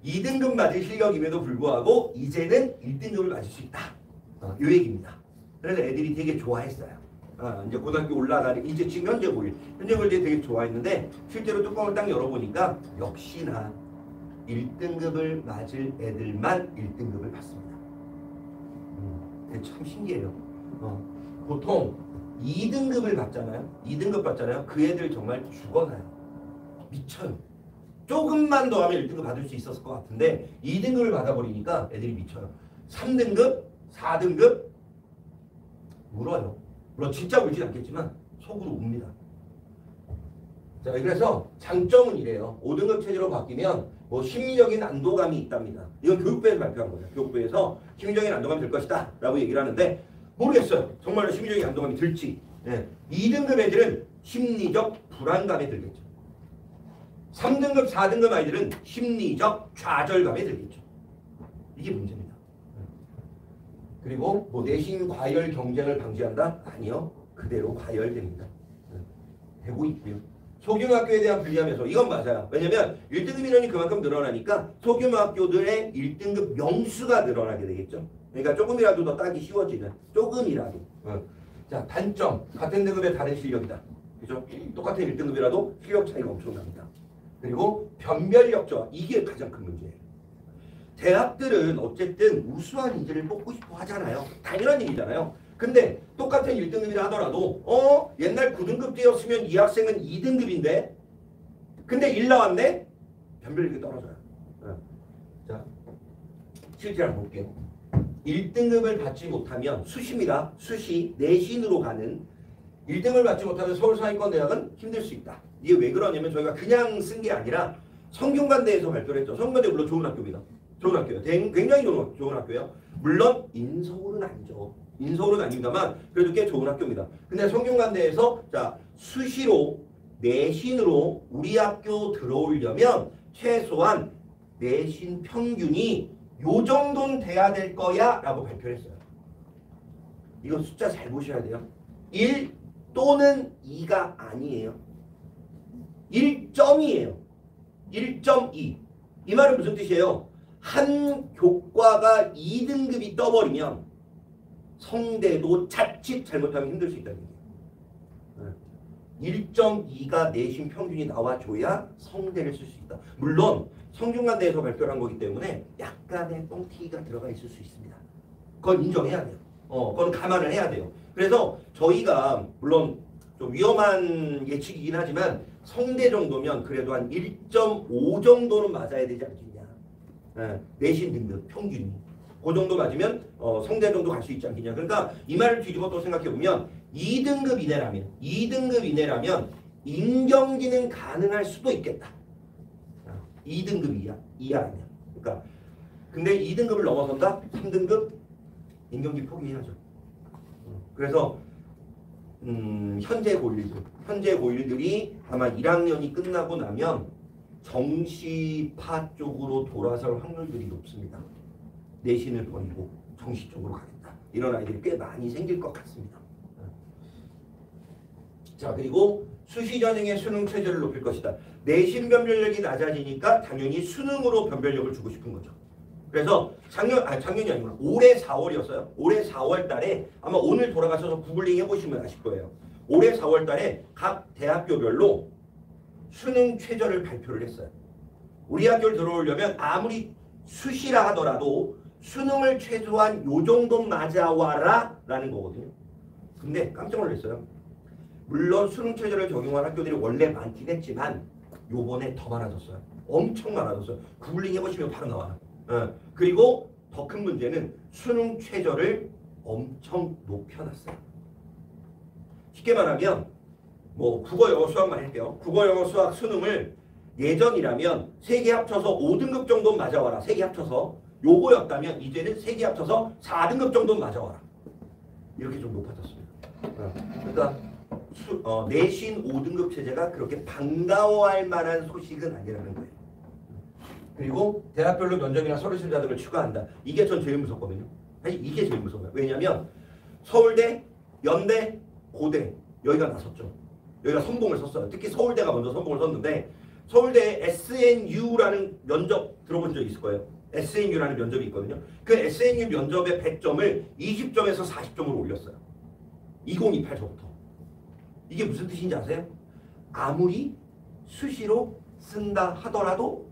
2등급 맞을 실력임에도 불구하고 이제는 1등급을 맞을 수 있다. 이 얘기입니다. 그래서 애들이 되게 좋아했어요. 이제 고등학교 올라가니 이제 지금 현재 고1 되게 좋아했는데 실제로 뚜껑을 딱 열어보니까 역시나 1등급을 맞을 애들만 1등급을 받습니다. 참 신기해요. 보통 2등급을 받잖아요. 2등급 받잖아요. 그 애들 정말 죽어나요. 미쳐요. 조금만 더 하면 1등급 받을 수 있었을 것 같은데 2등급을 받아버리니까 애들이 미쳐요. 3등급, 4등급 울어요. 물론 진짜 울진 않겠지만 속으로 웁니다. 자, 그래서 장점은 이래요. 5등급 체제로 바뀌면 뭐 심리적인 안도감이 있답니다. 이건 교육부에서 발표한 거예요. 교육부에서 심리적인 안도감이 들 것이다 라고 얘기를 하는데 모르겠어요. 정말로 심리적인 안도감이 들지. 2등급 애들은 심리적 불안감에 들겠죠. 3등급, 4등급 아이들은 심리적 좌절감에 들겠죠. 이게 문제입니다. 그리고 뭐 내신 과열 경쟁을 방지한다? 아니요. 그대로 과열됩니다. 되고 있고요. 소규모 학교에 대한 불리함에서 이건 맞아요. 왜냐면 1등급 인원이 그만큼 늘어나니까 소규모 학교들의 1등급 명수가 늘어나게 되겠죠. 그러니까 조금이라도 더 따기 쉬워지는, 조금이라도. 자, 단점. 같은 등급의 다른 실력이다. 그죠? 똑같은 1등급이라도 실력 차이가 엄청납니다. 그리고 변별력 저하. 이게 가장 큰 문제예요. 대학들은 어쨌든 우수한 인재를 뽑고 싶어 하잖아요. 당연한 일이잖아요. 근데 똑같은 1등급이라 하더라도 옛날 9등급 때였으면 이 학생은 2등급인데 근데 1 나왔네? 변별력이 떨어져요. 자, 실제 한번 볼게요. 1등급을 받지 못하면 수시입니다. 수시, 내신으로 가는 1등을 받지 못하면 서울상위권 대학은 힘들 수 있다. 이게 왜 그러냐면 저희가 그냥 쓴 게 아니라 성균관대에서 발표를 했죠. 성균관대 물론 좋은 학교입니다. 좋은 학교예요. 굉장히 좋은 학교예요. 물론 인서울은 아니죠. 인서울은 아닙니다만 그래도 꽤 좋은 학교입니다. 근데 성균관대에서 자 수시로 내신으로 우리 학교 들어오려면 최소한 내신 평균이 요 정도는 돼야 될 거야 라고 발표를 했어요. 이거 숫자 잘 보셔야 돼요. 1 또는 2가 아니에요. 1점이에요. 1.2. 이 말은 무슨 뜻이에요? 한 교과가 2등급이 떠버리면 성대도 자칫 잘못하면 힘들 수 있다는 얘기예요. 1.2가 내신 평균이 나와줘야 성대를 쓸 수 있다. 물론 성균관대에서 발표를 한 거기 때문에 약간의 뻥튀기가 들어가 있을 수 있습니다. 그건 인정해야 돼요. 그건 감안을 해야 돼요. 그래서 저희가 물론 좀 위험한 예측이긴 하지만 성대 정도면 그래도 한 1.5 정도는 맞아야 되지 않겠냐. 내신 등급 평균이. 그 정도 맞으면 성대 정도 갈 수 있지 않겠냐. 그러니까 이 말을 뒤집어 또 생각해 보면 2등급 이내라면 인경기는 가능할 수도 있겠다. 2등급 이하면. 그러니까 근데 2등급을 넘어선다? 3등급 인경기 포기해야죠. 그래서 현재 고1들이 아마 1학년이 끝나고 나면 정시파 쪽으로 돌아설 확률들이 높습니다. 내신을 버리고 정시 쪽으로 가겠다. 이런 아이들이 꽤 많이 생길 것 같습니다. 자, 그리고 수시 전형의 수능 최저를 높일 것이다. 내신 변별력이 낮아지니까 당연히 수능으로 변별력을 주고 싶은 거죠. 그래서 작년이 아니구나. 올해 4월이었어요. 올해 4월 달에 아마 오늘 돌아가셔서 구글링 해보시면 아실 거예요. 올해 4월 달에 각 대학교별로 수능 최저를 발표를 했어요. 우리 학교를 들어오려면 아무리 수시라 하더라도 수능을 최소한 요 정도 맞아와라 라는 거거든요. 근데 깜짝 놀랐어요. 물론 수능 최저를 적용한 학교들이 원래 많긴 했지만 요번에 더 많아졌어요. 엄청 많아졌어요. 구글링 해보시면 바로 나와요. 그리고 더 큰 문제는 수능 최저를 엄청 높여놨어요. 쉽게 말하면 뭐 국어, 영어, 수학만 할게요. 국어, 영어, 수학, 수능을 예전이라면 3개 합쳐서 5등급 정도 맞아와라. 3개 합쳐서 요거였다면 이제는 3개 합쳐서 4등급 정도 맞아와라. 이렇게 좀 높아졌습니다. 그러니까 내신 5등급 체제가 그렇게 반가워할 만한 소식은 아니라는 거예요. 그리고 대학별로 면접이나 서류심사 등을 추가한다. 이게 전 제일 무섭거든요. 사실 이게 제일 무서워요. 왜냐하면 서울대, 연대, 고대 여기가 나섰죠. 여기가 선봉을 섰어요. 특히 서울대가 먼저 선봉을 섰는데 서울대 SNU라는 면접 들어본 적 있을 거예요. SNU라는 면접이 있거든요. 그 SNU 면접의 100점을 20점에서 40점으로 올렸어요. 2028서부터. 이게 무슨 뜻인지 아세요? 아무리 수시로 쓴다 하더라도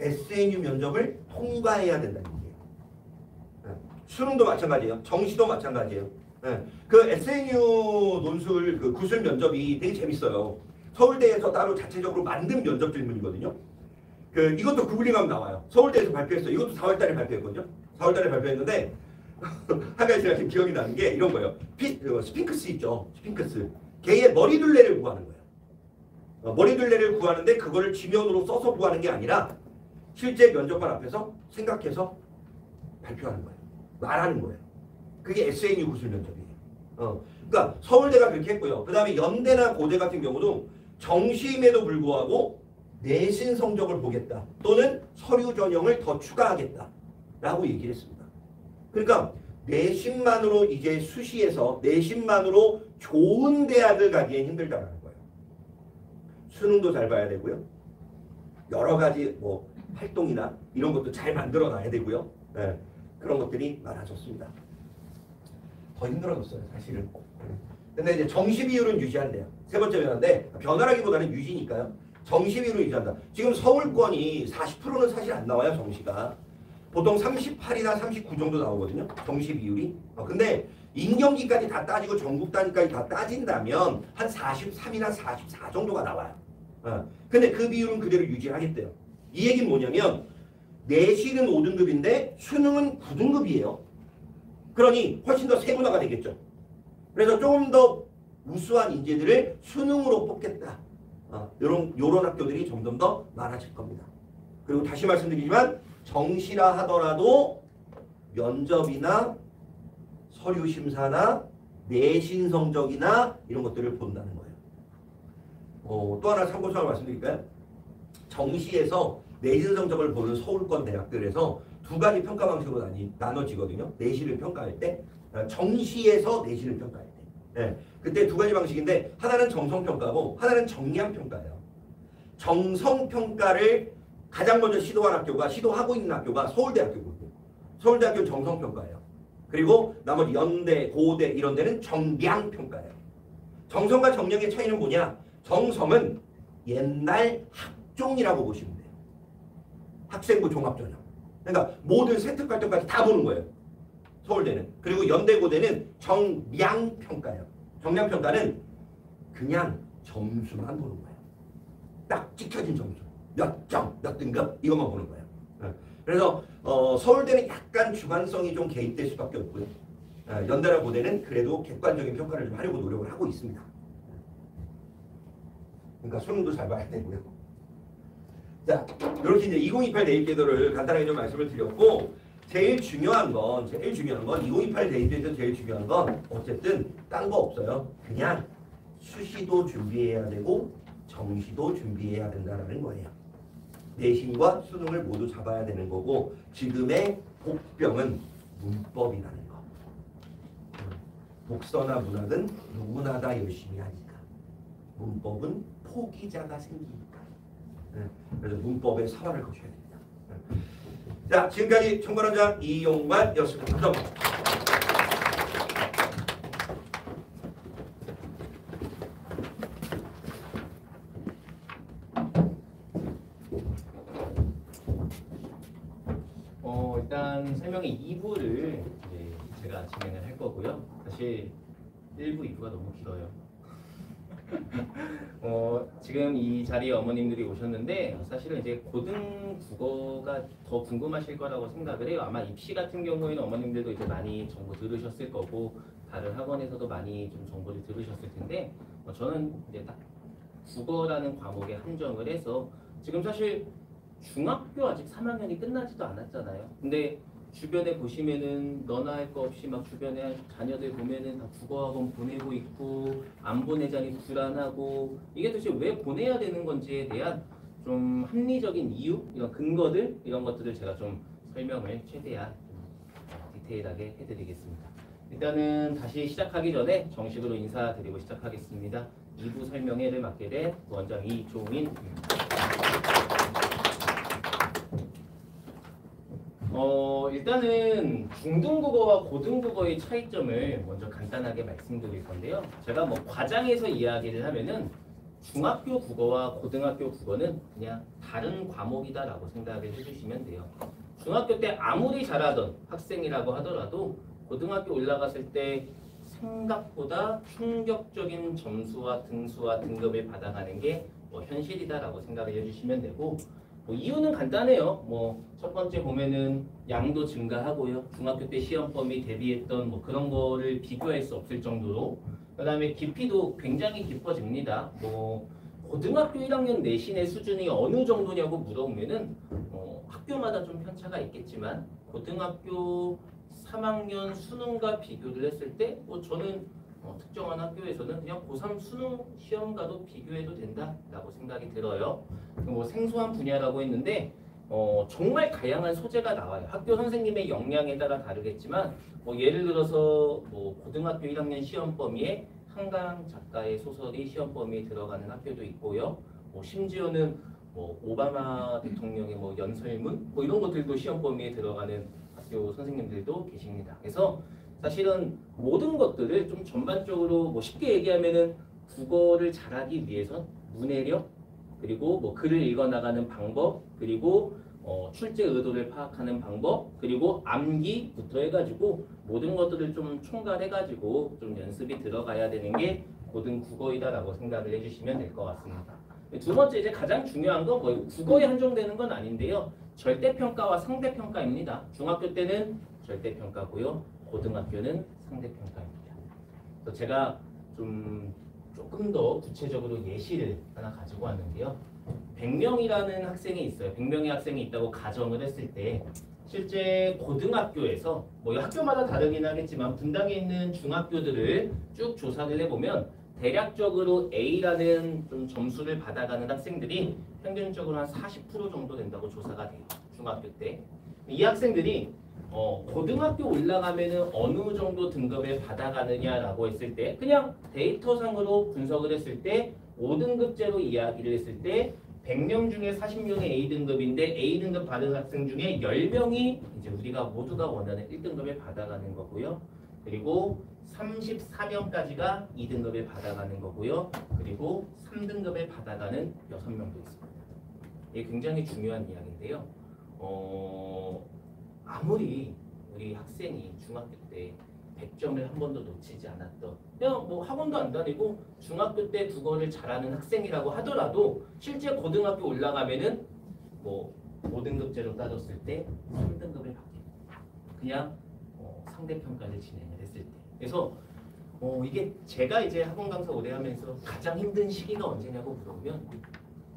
SNU 면접을 통과해야 된다는 얘기예요. 수능도 마찬가지예요. 정시도 마찬가지예요. 그 SNU 논술 그 구술 면접이 되게 재밌어요. 서울대에서 따로 자체적으로 만든 면접 질문이거든요. 이것도 구글링하면 나와요. 서울대에서 발표했어요. 이것도 4월달에 발표했거든요. 4월달에 발표했는데 한 가지 제가 지금 기억이 나는 게 이런 거예요. 스핑크스 있죠. 스핑크스. 걔의 머리둘레를 구하는 거예요. 머리둘레를 구하는데 그거를 지면으로 써서 구하는 게 아니라 실제 면접관 앞에서 생각해서 발표하는 거예요. 말하는 거예요. 그게 SNU 구술 면접이에요. 그러니까 서울대가 그렇게 했고요. 그 다음에 연대나 고대 같은 경우도 정시임에도 불구하고 내신 성적을 보겠다. 또는 서류 전형을 더 추가하겠다. 라고 얘기를 했습니다. 그러니까 내신만으로 이제 수시에서 내신만으로 좋은 대학을 가기엔 힘들다는 거예요. 수능도 잘 봐야 되고요. 여러 가지 뭐 활동이나 이런 것도 잘 만들어 놔야 되고요. 그런 것들이 많아졌습니다. 더 힘들어졌어요, 사실은. 근데 이제 정시 비율은 유지한대요. 세 번째 변화인데 변화라기보다는 유지니까요. 정시 비율은 유지한다. 지금 서울권이 40%는 사실 안 나와요, 정시가. 보통 38이나 39 정도 나오거든요. 정시 비율이. 근데 인경기까지 다 따지고 전국 단위까지 다 따진다면 한 43이나 44 정도가 나와요. 근데 그 비율은 그대로 유지하겠대요. 이 얘기는 뭐냐면 내신은 5등급인데 수능은 9등급이에요. 그러니 훨씬 더 세분화가 되겠죠. 그래서 조금 더 우수한 인재들을 수능으로 뽑겠다. 요런 학교들이 점점 더 많아질 겁니다. 그리고 다시 말씀드리지만 정시라 하더라도 면접이나 서류 심사나 내신 성적이나 이런 것들을 본다는 거예요. 또 하나 참고사항을 말씀드릴까요? 정시에서 내신 성적을 보는 서울권 대학들에서 두 가지 평가 방식으로 나눠지거든요. 내신을 평가할 때, 정시에서 내신을 평가할 때. 네, 그때 두 가지 방식인데 하나는 정성평가고 하나는 정량평가예요. 정성평가를 가장 먼저 시도하고 있는 학교가 서울대학교거든요. 서울대학교는 정성평가예요. 그리고 나머지 연대, 고대 이런 데는 정량평가예요. 정성과 정량의 차이는 뭐냐? 정성은 옛날 학종이라고 보시면 돼요. 학생부 종합전형. 그러니까 모든 세특활동까지 다 보는 거예요. 서울대는. 그리고 연대, 고대는 정량평가예요. 정량평가는 그냥 점수만 보는 거예요. 딱 찍혀진 점수. 몇 점, 몇 등급 이것만 보는 거예요. 그래서 서울대는 약간 주관성이 좀 개입될 수밖에 없고요. 연대나 고대는 그래도 객관적인 평가를 좀 하려고 노력을 하고 있습니다. 그러니까 수능도 잘 봐야 되고요. 자, 이렇게 이제 2028 대입제도를 간단하게 좀 말씀을 드렸고, 제일 중요한 건 2028 대입제도 제일 중요한 건 어쨌든 딴 거 없어요. 그냥 수시도 준비해야 되고 정시도 준비해야 된다는 거예요. 내신과 수능을 모두 잡아야 되는 거고, 지금의 복병은 문법이라는 거. 복서나 문학은 누구나 다 열심히 하니까. 문법은 포기자가 생기니까. 그래서 문법에 사활을 거셔야 됩니다. 자, 지금까지 청관원장 이용관이었습니다. 감사합니다. 일단 설명의 2부를 이제 제가 진행을 할 거고요. 사실 1부, 2부가 너무 길어요. 지금 이 자리에 어머님들이 오셨는데 사실은 이제 고등 국어가 더 궁금하실 거라고 생각을 해요. 아마 입시 같은 경우에는 어머님들도 이제 많이 정보 들으셨을 거고 다른 학원에서도 많이 좀 정보를 들으셨을 텐데 저는 이제 딱 국어라는 과목에 한정을 해서 지금 사실 중학교 아직 3학년이 끝나지도 않았잖아요. 근데 주변에 보시면은 너나 할 거 없이 막 주변에 자녀들 보면은 다 국어학원 보내고 있고 안 보내자니 불안하고 이게 도대체 왜 보내야 되는 건지에 대한 좀 합리적인 이유, 이런 근거들 이런 것들을 제가 좀 설명을 최대한 디테일하게 해드리겠습니다. 일단은 다시 시작하기 전에 정식으로 인사드리고 시작하겠습니다. 2부 설명회를 맡게 된 원장 이종인입니다. 일단은 중등국어와 고등국어의 차이점을 먼저 간단하게 말씀드릴 건데요. 제가 뭐 과장해서 이야기를 하면은 중학교 국어와 고등학교 국어는 그냥 다른 과목이다라고 생각을 해주시면 돼요. 중학교 때 아무리 잘하던 학생이라고 하더라도 고등학교 올라갔을 때 생각보다 충격적인 점수와 등수와 등급을 받아가는 게 현실이다라고 생각을 해주시면 되고, 이유는 간단해요. 첫 번째 보면은 양도 증가하고요. 중학교 때 시험 범위 대비했던 그런 거를 비교할 수 없을 정도로. 그다음에 깊이도 굉장히 깊어집니다. 고등학교 1학년 내신의 수준이 어느 정도냐고 물어보면은 학교마다 좀 편차가 있겠지만 고등학교 3학년 수능과 비교를 했을 때 저는 특정한 학교에서는 그냥 고3 수능 시험과도 비교해도 된다라고 생각이 들어요. 생소한 분야라고 했는데 정말 다양한 소재가 나와요. 학교 선생님의 역량에 따라 다르겠지만 예를 들어서 고등학교 1학년 시험 범위에 한강 작가의 소설이 시험 범위에 들어가는 학교도 있고요. 심지어는 오바마 대통령의 연설문 이런 것들도 시험 범위에 들어가는 학교 선생님들도 계십니다. 그래서 사실은 모든 것들을 좀 전반적으로 쉽게 얘기하면은 국어를 잘하기 위해선 문해력, 그리고 글을 읽어나가는 방법, 그리고 출제 의도를 파악하는 방법, 그리고 암기부터 해가지고 모든 것들을 좀 총괄해가지고 좀 연습이 들어가야 되는 게 고등 국어이다라고 생각을 해주시면 될 것 같습니다. 두 번째 이제 가장 중요한 건 국어에 한정되는 건 아닌데요. 절대평가와 상대평가입니다. 중학교 때는 절대평가고요. 고등학교는 상대평가입니다. 그래서 제가 좀 조금 더 구체적으로 예시를 하나 가지고 왔는데요. 100명이라는 학생이 있어요. 100명의 학생이 있다고 가정을 했을 때 실제 고등학교에서 뭐 학교마다 다르긴 하겠지만 분당에 있는 중학교들을 쭉 조사를 해보면 대략적으로 A라는 좀 점수를 받아가는 학생들이 평균적으로 한 40% 정도 된다고 조사가 돼요. 중학교 때. 이 학생들이 고등학교 올라가면은 어느 정도 등급을 받아가느냐라고 했을 때 그냥 데이터상으로 분석을 했을 때 5등급제로 이야기를 했을 때 100명 중에 40명이 A등급인데 A등급 받은 학생 중에 10명이 이제 우리가 모두가 원하는 1등급을 받아가는 거고요. 그리고 34명까지가 2등급을 받아가는 거고요. 그리고 3등급을 받아가는 6명도 있습니다. 이게 굉장히 중요한 이야기인데요. 아무리 우리 학생이 중학교 때 100점을 한 번도 놓치지 않았던 그냥 뭐 학원도 안 다니고 중학교 때 국어를 잘하는 학생이라고 하더라도 실제 고등학교 올라가면은 뭐 5등급제로 따졌을 때 3등급을 받게 됩니다. 그냥 상대평가를 진행을 했을 때 그래서 이게 제가 이제 학원 강사 오래 하면서 가장 힘든 시기가 언제냐고 물어보면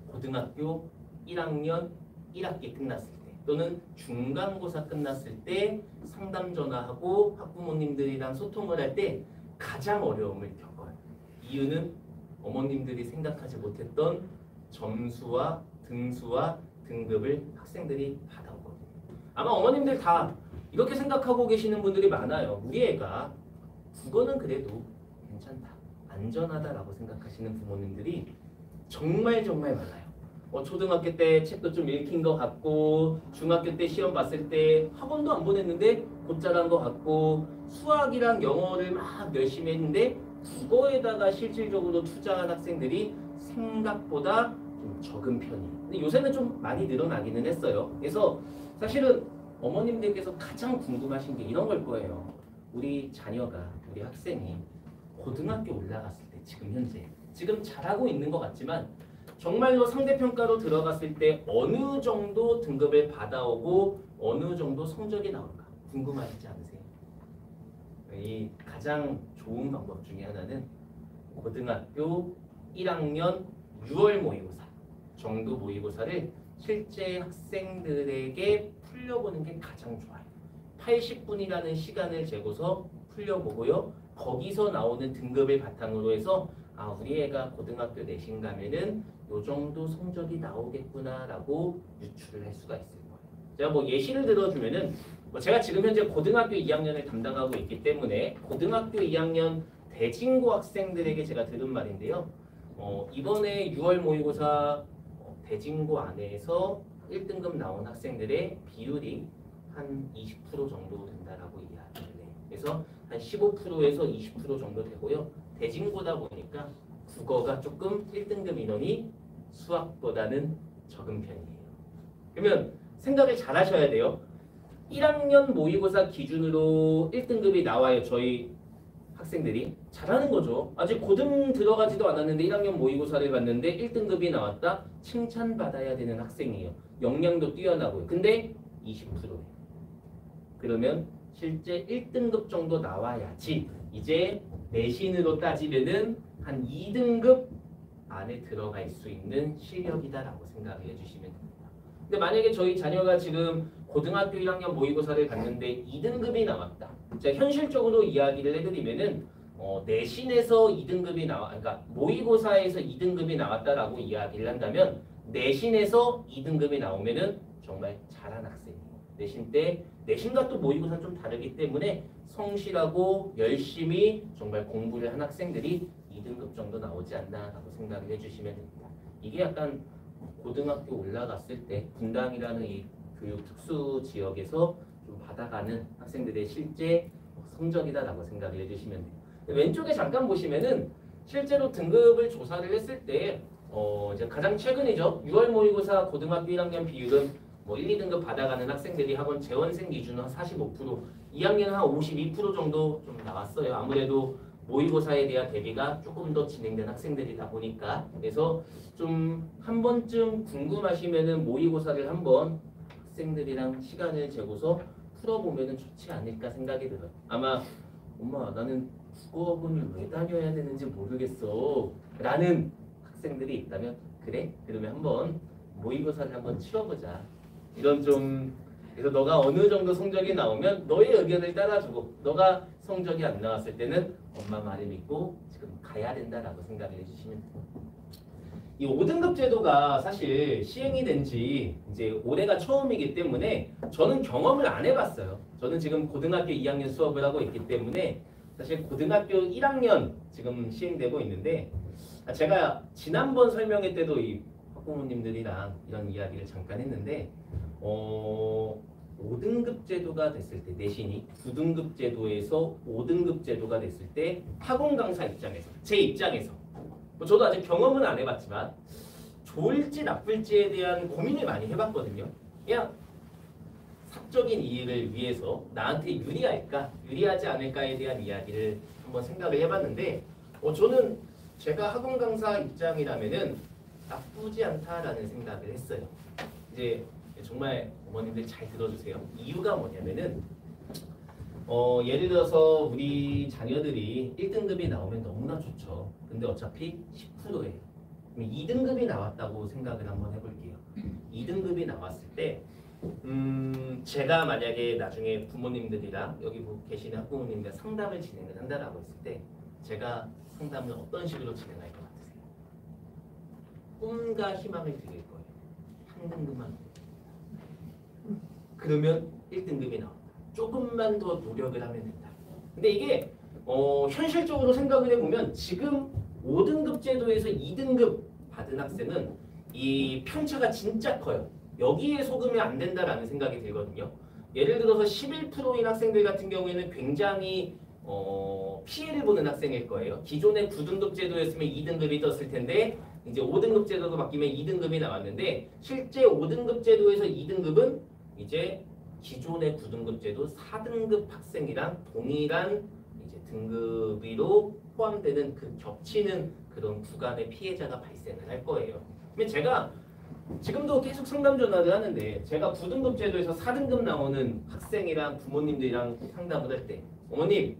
고등학교 1학년 1학기 끝났을 때 또는 중간고사 끝났을 때 상담 전화하고 학부모님들이랑 소통을 할 때 가장 어려움을 겪어요. 이유는 어머님들이 생각하지 못했던 점수와 등수와 등급을 학생들이 받아오거든요. 아마 어머님들 다 이렇게 생각하고 계시는 분들이 많아요. 우리 애가 국어는 그래도 괜찮다, 안전하다라고 생각하시는 부모님들이 정말 많아요. 초등학교 때 책도 좀 읽힌 것 같고 중학교 때 시험 봤을 때 학원도 안 보냈는데 곧잘한 것 같고 수학이랑 영어를 막 열심히 했는데 국어에다가 실질적으로 투자한 학생들이 생각보다 좀 적은 편이에요. 근데 요새는 좀 많이 늘어나기는 했어요. 그래서 사실은 어머님들께서 가장 궁금하신 게 이런 걸 거예요. 우리 자녀가, 우리 학생이 고등학교 올라갔을 때 지금 잘하고 있는 것 같지만 정말로 상대평가로 들어갔을 때 어느 정도 등급을 받아오고 어느 정도 성적이 나올까 궁금하시지 않으세요? 이 가장 좋은 방법 중에 하나는 고등학교 1학년 6월 모의고사 정도 모의고사를 실제 학생들에게 풀려보는 게 가장 좋아요. 80분이라는 시간을 재고서 풀려보고요. 거기서 나오는 등급을 바탕으로 해서 우리 애가 고등학교 내신 가면은 요 정도 성적이 나오겠구나라고 유추를 할 수가 있을 거예요. 제가 뭐 예시를 들어주면은 제가 지금 현재 고등학교 2학년을 담당하고 있기 때문에 고등학교 2학년 대진고 학생들에게 제가 들은 말인데요. 이번에 6월 모의고사 대진고 안에서 1등급 나온 학생들의 비율이 한 20% 정도 된다라고 이야기를 해요. 그래서 한 15%에서 20% 정도 되고요. 대진고다 보니까 국어가 조금 1등급 인원이 수학보다는 적은 편이에요. 그러면 생각을 잘 하셔야 돼요. 1학년 모의고사 기준으로 1등급이 나와요. 저희 학생들이 잘하는 거죠. 아직 고등 들어가지도 않았는데 1학년 모의고사를 봤는데 1등급이 나왔다. 칭찬받아야 되는 학생이에요. 역량도 뛰어나고요. 근데 20%예요. 그러면 실제 1등급 정도 나와야지 이제 내신으로 따지면은 한 2등급 안에 들어갈 수 있는 실력이다라고 생각을 해주시면 됩니다. 근데 만약에 저희 자녀가 지금 고등학교 1학년 모의고사를 봤는데 2등급이 나왔다. 제가 현실적으로 이야기를 해드리면은 내신에서 2등급이 그러니까 모의고사에서 2등급이 나왔다라고 이야기를 한다면 내신에서 2등급이 나오면은 정말 잘한 학생이에요. 내신과 또 모의고사는 좀 다르기 때문에 성실하고 열심히 정말 공부를 한 학생들이 2등급 정도 나오지 않나라고 생각을 해주시면 됩니다. 이게 약간 고등학교 올라갔을 때 분당이라는 이 교육 특수 지역에서 좀 받아가는 학생들의 실제 성적이다라고 생각을 해주시면 돼요. 왼쪽에 잠깐 보시면은 실제로 등급을 조사를 했을 때 이제 가장 최근이죠. 6월 모의고사 고등학교 1학년 비율은 뭐 1, 2등급 받아가는 학생들이 학원 재원생 기준은 한 45%, 2학년은 한 52% 정도 좀 나왔어요. 아무래도 모의고사에 대한 대비가 조금 더 진행된 학생들이다 보니까. 그래서 좀 한 번쯤 궁금하시면은 모의고사를 한번 학생들이랑 시간을 재고서 풀어보면은 좋지 않을까 생각이 들어요. 아마 엄마 나는 국어학원을 왜 다녀야 되는지 모르겠어 라는 학생들이 있다면 그래? 그러면 한번 모의고사를 한번 치러보자. 이런 좀 그래서 너가 어느 정도 성적이 나오면 너의 의견을 따라주고 너가 성적이 안 나왔을 때는 엄마 말을 믿고 지금 가야 된다라고 생각을 해주시면 돼요. 이 5등급 제도가 사실 시행이 된 지 이제 올해가 처음이기 때문에 저는 경험을 안 해봤어요. 저는 지금 고등학교 2학년 수업을 하고 있기 때문에 사실 고등학교 1학년 지금 시행되고 있는데 제가 지난번 설명회 때도 이 학부모님들이랑 이런 이야기를 잠깐 했는데 5등급 제도가 됐을 때 내신이 9등급 제도에서 5등급 제도가 됐을 때 학원 강사 입장에서 제 입장에서 저도 아직 경험은 안 해봤지만 좋을지 나쁠지에 대한 고민을 많이 해봤거든요. 그냥 사적인 이익을 위해서 나한테 유리할까 유리하지 않을까에 대한 이야기를 한번 생각을 해봤는데 저는 제가 학원 강사 입장이라면은 나쁘지 않다라는 생각을 했어요. 이제 정말 어머님들 잘 들어주세요. 이유가 뭐냐면은 예를 들어서 우리 자녀들이 1등급이 나오면 너무나 좋죠. 근데 어차피 10%예요. 2등급이 나왔다고 생각을 한번 해볼게요. 2등급이 나왔을 때 제가 만약에 나중에 부모님들이랑 여기 계시는 학부모님과 상담을 진행을 한다라고 했을 때 제가 상담을 어떤 식으로 진행할 것 같으세요? 꿈과 희망을 드릴 거예요. 한 등급만. 그러면 1등급이 나온다. 조금만 더 노력을 하면 된다. 근데 이게 현실적으로 생각을 해보면 지금 5등급 제도에서 2등급 받은 학생은 이 편차가 진짜 커요. 여기에 속으면 안 된다라는 생각이 들거든요. 예를 들어서 11%인 학생들 같은 경우에는 굉장히 피해를 보는 학생일 거예요. 기존의 9등급 제도였으면 2등급이 떴을 텐데 이제 5등급 제도로 바뀌면 2등급이 나왔는데 실제 5등급 제도에서 2등급은 이제 기존의 9등급 제도 4등급 학생이랑 동일한 이제 등급으로 포함되는 그 겹치는 그런 구간의 피해자가 발생을 할 거예요. 근데 제가 지금도 계속 상담 전화를 하는데 제가 9등급 제도에서 4등급 나오는 학생이랑 부모님들이랑 상담을 할 때 어머님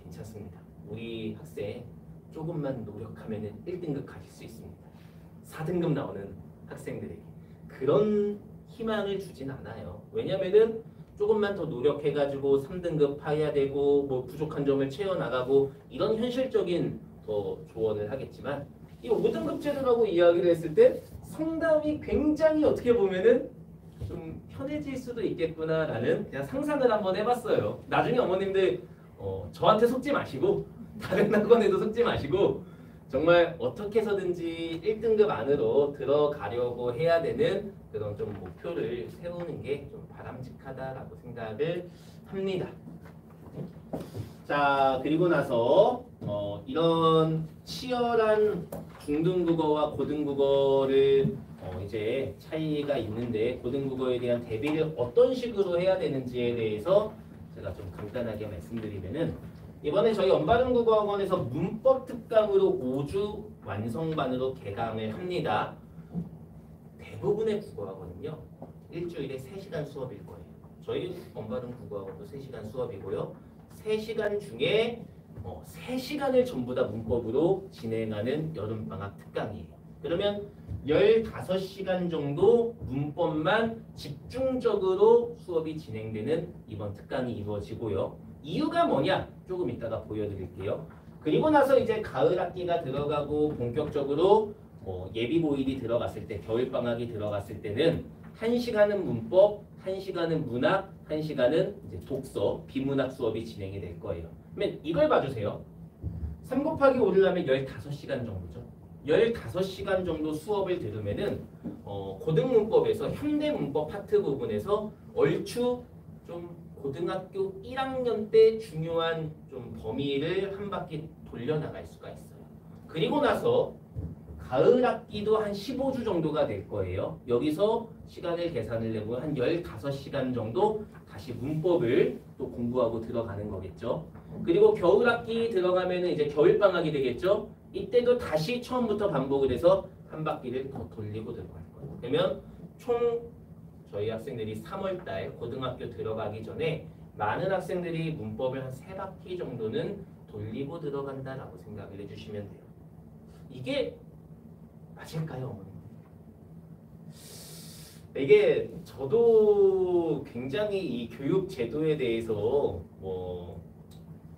괜찮습니다. 우리 학생 조금만 노력하면 1등급 가질 수 있습니다. 4등급 나오는 학생들에게 그런 희망을 주진 않아요. 왜냐면은 조금만 더 노력해가지고 3등급 파야 되고 뭐 부족한 점을 채워나가고 이런 현실적인 더 조언을 하겠지만 이 5등급 제도라고 이야기를 했을 때 상담이 굉장히 어떻게 보면은 좀 편해질 수도 있겠구나라는 그냥 상상을 한번 해봤어요. 나중에 어머님들 저한테 속지 마시고 다른 학원에도 속지 마시고 정말 어떻게 해서든지 1등급 안으로 들어가려고 해야 되는 그런 좀 목표를 세우는 게 좀 바람직하다라고 생각을 합니다. 자, 그리고 나서 이런 치열한 중등국어와 고등국어를 이제 차이가 있는데 고등국어에 대한 대비를 어떤 식으로 해야 되는지에 대해서 제가 좀 간단하게 말씀드리면은 이번에 저희 언바른국어학원에서 문법 특강으로 5주 완성반으로 개강을 합니다. 대부분의 국어학원은요. 일주일에 3시간 수업일 거예요. 저희 언바른국어학원도 3시간 수업이고요. 3시간 중에 3시간을 전부 다 문법으로 진행하는 여름방학 특강이에요. 그러면 15시간 정도 문법만 집중적으로 수업이 진행되는 이번 특강이 이루어지고요. 이유가 뭐냐? 조금 이따가 보여드릴게요. 그리고 나서 이제 가을 학기가 들어가고 본격적으로 예비 고일이 들어갔을 때, 겨울방학이 들어갔을 때는 1시간은 문법, 1시간은 문학, 1시간은 이제 독서, 비문학 수업이 진행이 될 거예요. 그러면 이걸 봐주세요. 3 곱하기 5를 하면 15시간 정도죠. 15시간 정도 수업을 들으면은 고등문법에서 현대문법 파트 부분에서 얼추 좀 고등학교 1학년 때 중요한 좀 범위를 한 바퀴 돌려나갈 수가 있어요. 그리고 나서 가을 학기도 한 15주 정도가 될 거예요. 여기서 시간을 계산을 해보면 한 15시간 정도 다시 문법을 또 공부하고 들어가는 거겠죠. 그리고 겨울 학기 들어가면은 이제 겨울방학이 되겠죠. 이때도 다시 처음부터 반복을 해서 한 바퀴를 더 돌리고 들어갈 거예요. 그러면 총 저희 학생들이 3월달 고등학교 들어가기 전에 많은 학생들이 문법을 한 3바퀴 정도는 돌리고 들어간다라고 생각을 해주시면 돼요. 이게 맞을까요, 어머니? 이게 저도 굉장히 이 교육 제도에 대해서 뭐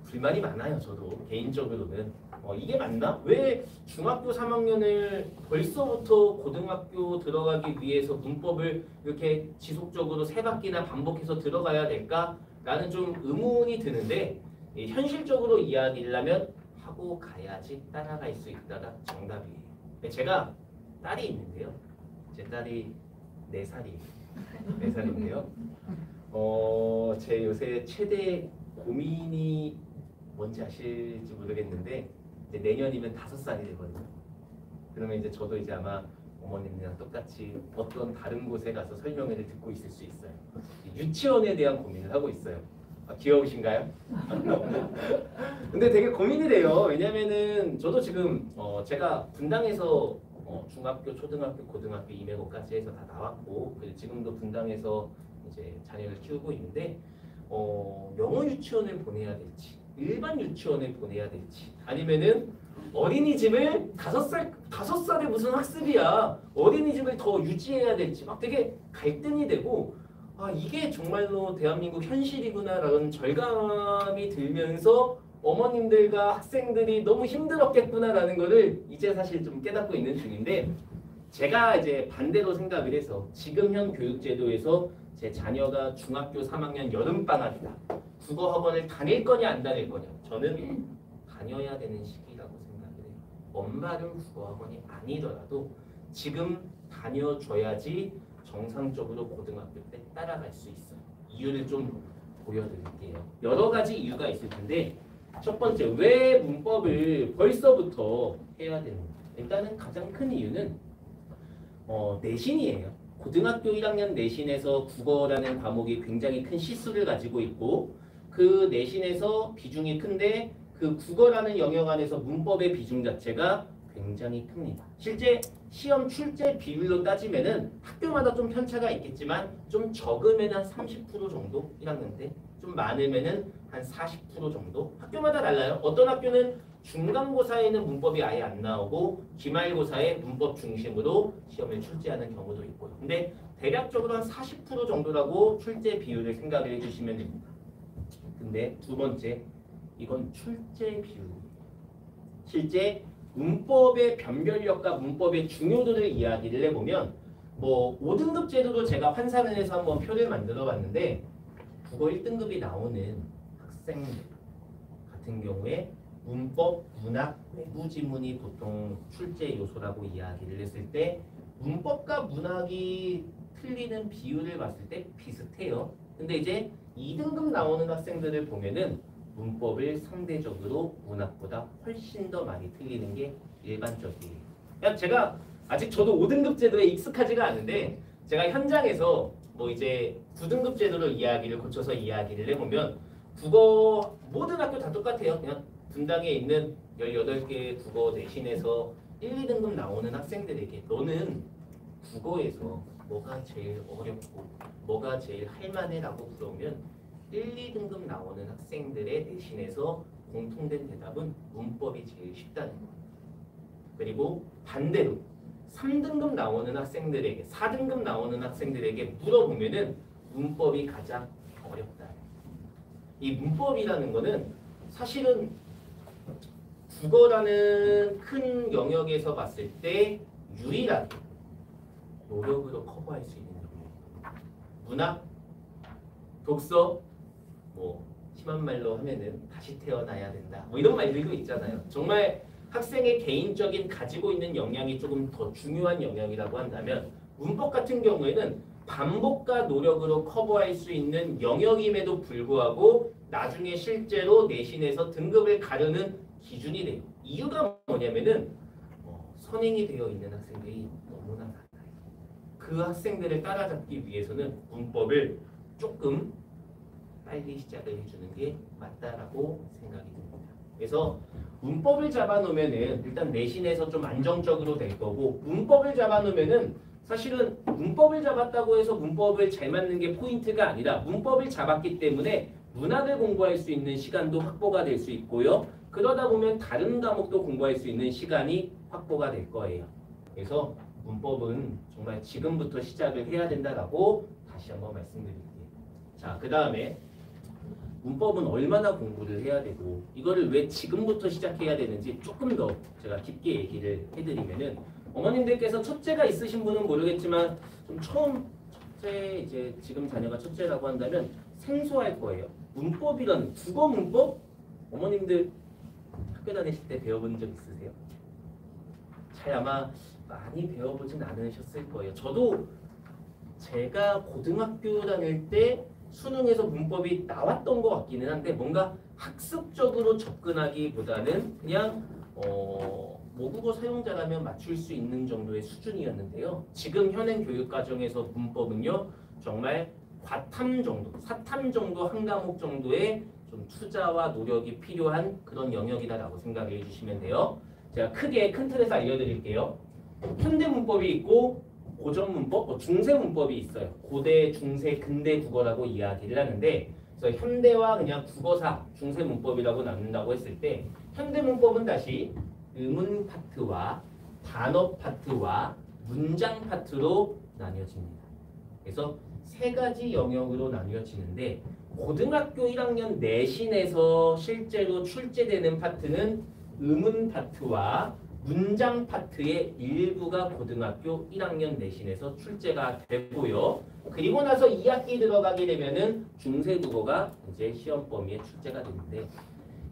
불만이 많아요. 저도 개인적으로는 이게 맞나? 왜 중학교 3학년을 벌써부터 고등학교 들어가기 위해서 문법을 이렇게 지속적으로 3바퀴나 반복해서 들어가야 될까? 라는 좀 의문이 드는데 현실적으로 이야기를 하면 하고 가야지 따라갈 수 있다가 정답이에요. 제가 딸이 있는데요. 제 딸이 4살인데요. 제 요새 최대 고민이 뭔지 아실지 모르겠는데 이제 내년이면 5살이 되거든요. 그러면 이제 저도 이제 아마 어머님이랑 똑같이 어떤 다른 곳에 가서 설명회를 듣고 있을 수 있어요. 유치원에 대한 고민을 하고 있어요. 귀여우신가요? 근데 되게 고민이 돼요. 왜냐면은 저도 지금 제가 분당에서 중학교, 초등학교, 고등학교 임예고까지 해서 다 나왔고 그리고 지금도 분당에서 이제 자녀를 키우고 있는데 영어 유치원을 보내야 될지 일반 유치원을 보내야 될지 아니면은 어린이집을 5살에 무슨 학습이야 어린이집을 더 유지해야 될지 막 되게 갈등이 되고 이게 정말로 대한민국 현실이구나라는 절감이 들면서 어머님들과 학생들이 너무 힘들었겠구나라는 거를 이제 사실 좀 깨닫고 있는 중인데 제가 이제 반대로 생각을 해서 지금 현 교육제도에서 제 자녀가 중학교 3학년 여름방학이다. 국어학원을 다닐 거냐 안 다닐 거냐. 저는 다녀야 되는 시기라고 생각을 해요. 엄마는 국어학원이 아니더라도 지금 다녀줘야지 정상적으로 고등학교 때 따라갈 수 있어요. 이유를 좀 보여드릴게요. 여러 가지 이유가 있을 텐데 첫 번째, 왜 문법을 벌써부터 해야 되는가? 일단은 가장 큰 이유는 내신이에요. 고등학교 1학년 내신에서 국어라는 과목이 굉장히 큰 시수를 가지고 있고 그 내신에서 비중이 큰데 그 국어라는 영역 안에서 문법의 비중 자체가 굉장히 큽니다. 실제 시험 출제 비율로 따지면은 학교마다 좀 편차가 있겠지만 좀 적으면 한 30% 정도 1학년 때 좀 많으면은 한 40% 정도 학교마다 달라요. 어떤 학교는 중간고사에는 문법이 아예 안 나오고 기말고사에 문법 중심으로 시험을 출제하는 경우도 있고요. 근데 대략적으로 한 40% 정도라고 출제 비율을 생각을 해주시면 됩니다. 근데 두 번째, 이건 출제 비율입니다. 실제 문법의 변별력과 문법의 중요도를 이야기를 해보면 뭐 5등급 제도도 제가 환산을 해서 한번 표를 만들어 봤는데 국어 1등급이 나오는 학생들 같은 경우에 문법, 문학, 외부 지문이 보통 출제 요소라고 이야기를 했을 때 문법과 문학이 틀리는 비율을 봤을 때 비슷해요. 근데 이제 2등급 나오는 학생들을 보면은 문법을 상대적으로 문학보다 훨씬 더 많이 틀리는 게 일반적이에요. 그냥 제가 아직 저도 5등급 제도에 익숙하지가 않은데 제가 현장에서 뭐 이제 9등급 제도로 이야기를 고쳐서 이야기를 해보면 국어 모든 학교 다 똑같아요. 그냥 분당에 있는 18개 국어 내신에서 1, 2등급 나오는 학생들에게 너는 국어에서 뭐가 제일 어렵고 뭐가 제일 할만해라고 물으면 1, 2등급 나오는 학생들의 내신에서 공통된 대답은 문법이 제일 쉽다는 거예요. 그리고 반대로 3등급 나오는 학생들에게 4등급 나오는 학생들에게 물어보면은 문법이 가장 어렵다. 이 문법이라는 거는 사실은 국어라는 큰 영역에서 봤을 때 유일하게 노력으로 커버할 수 있는 영역입니다. 문학, 독서, 뭐 심한 말로 하면은 다시 태어나야 된다. 뭐 이런 말들도 있잖아요. 정말 학생의 개인적인 가지고 있는 역량이 조금 더 중요한 영역이라고 한다면 문법 같은 경우에는 반복과 노력으로 커버할 수 있는 영역임에도 불구하고 나중에 실제로 내신에서 등급을 가르는 기준이 돼요. 이유가 뭐냐면은 선행이 되어 있는 학생들이 너무나 많아요. 그 학생들을 따라잡기 위해서는 문법을 조금 빨리 시작을 해주는 게 맞다라고 생각이 듭니다. 그래서 문법을 잡아놓으면은 일단 내신에서 좀 안정적으로 될 거고 문법을 잡아놓으면은 사실은 문법을 잡았다고 해서 문법을 잘 맞는 게 포인트가 아니라 문법을 잡았기 때문에 문학을 공부할 수 있는 시간도 확보가 될 수 있고요. 그러다 보면 다른 과목도 공부할 수 있는 시간이 확보가 될 거예요. 그래서 문법은 정말 지금부터 시작을 해야 된다라고 다시 한번 말씀드릴게요. 자, 그 다음에 문법은 얼마나 공부를 해야 되고 이거를 왜 지금부터 시작해야 되는지 조금 더 제가 깊게 얘기를 해드리면은 어머님들께서 첫째가 있으신 분은 모르겠지만 좀 처음 첫째 이제 지금 자녀가 첫째라고 한다면 생소할 거예요. 문법이란 국어 문법 어머님들 학교 다니실 때 배워본 적 있으세요? 잘 아마 많이 배워보진 않으셨을 거예요. 저도 제가 고등학교 다닐 때 수능에서 문법이 나왔던 것 같기는 한데 뭔가 학습적으로 접근하기보다는 그냥 모국어 사용자라면 맞출 수 있는 정도의 수준이었는데요. 지금 현행 교육과정에서 문법은요 정말 과탐 정도, 사탐 정도 한 과목 정도의 좀 투자와 노력이 필요한 그런 영역이다라고 생각을 해주시면 돼요. 제가 크게 큰 틀에서 알려드릴게요. 현대 문법이 있고 고전 문법, 중세 문법이 있어요. 고대, 중세, 근대 국어라고 이야기를 하는데 그래서 현대와 그냥 국어사, 중세 문법이라고 나눈다고 했을 때 현대 문법은 다시 의문 파트와 단어 파트와 문장 파트로 나뉘어집니다. 그래서 세 가지 영역으로 나뉘어지는데 고등학교 1학년 내신에서 실제로 출제되는 파트는 의문 파트와 문장 파트의 일부가 고등학교 1학년 내신에서 출제가 되고요. 그리고 나서 2학기 들어가게 되면은 중세국어가 이제 시험 범위에 출제가 되는데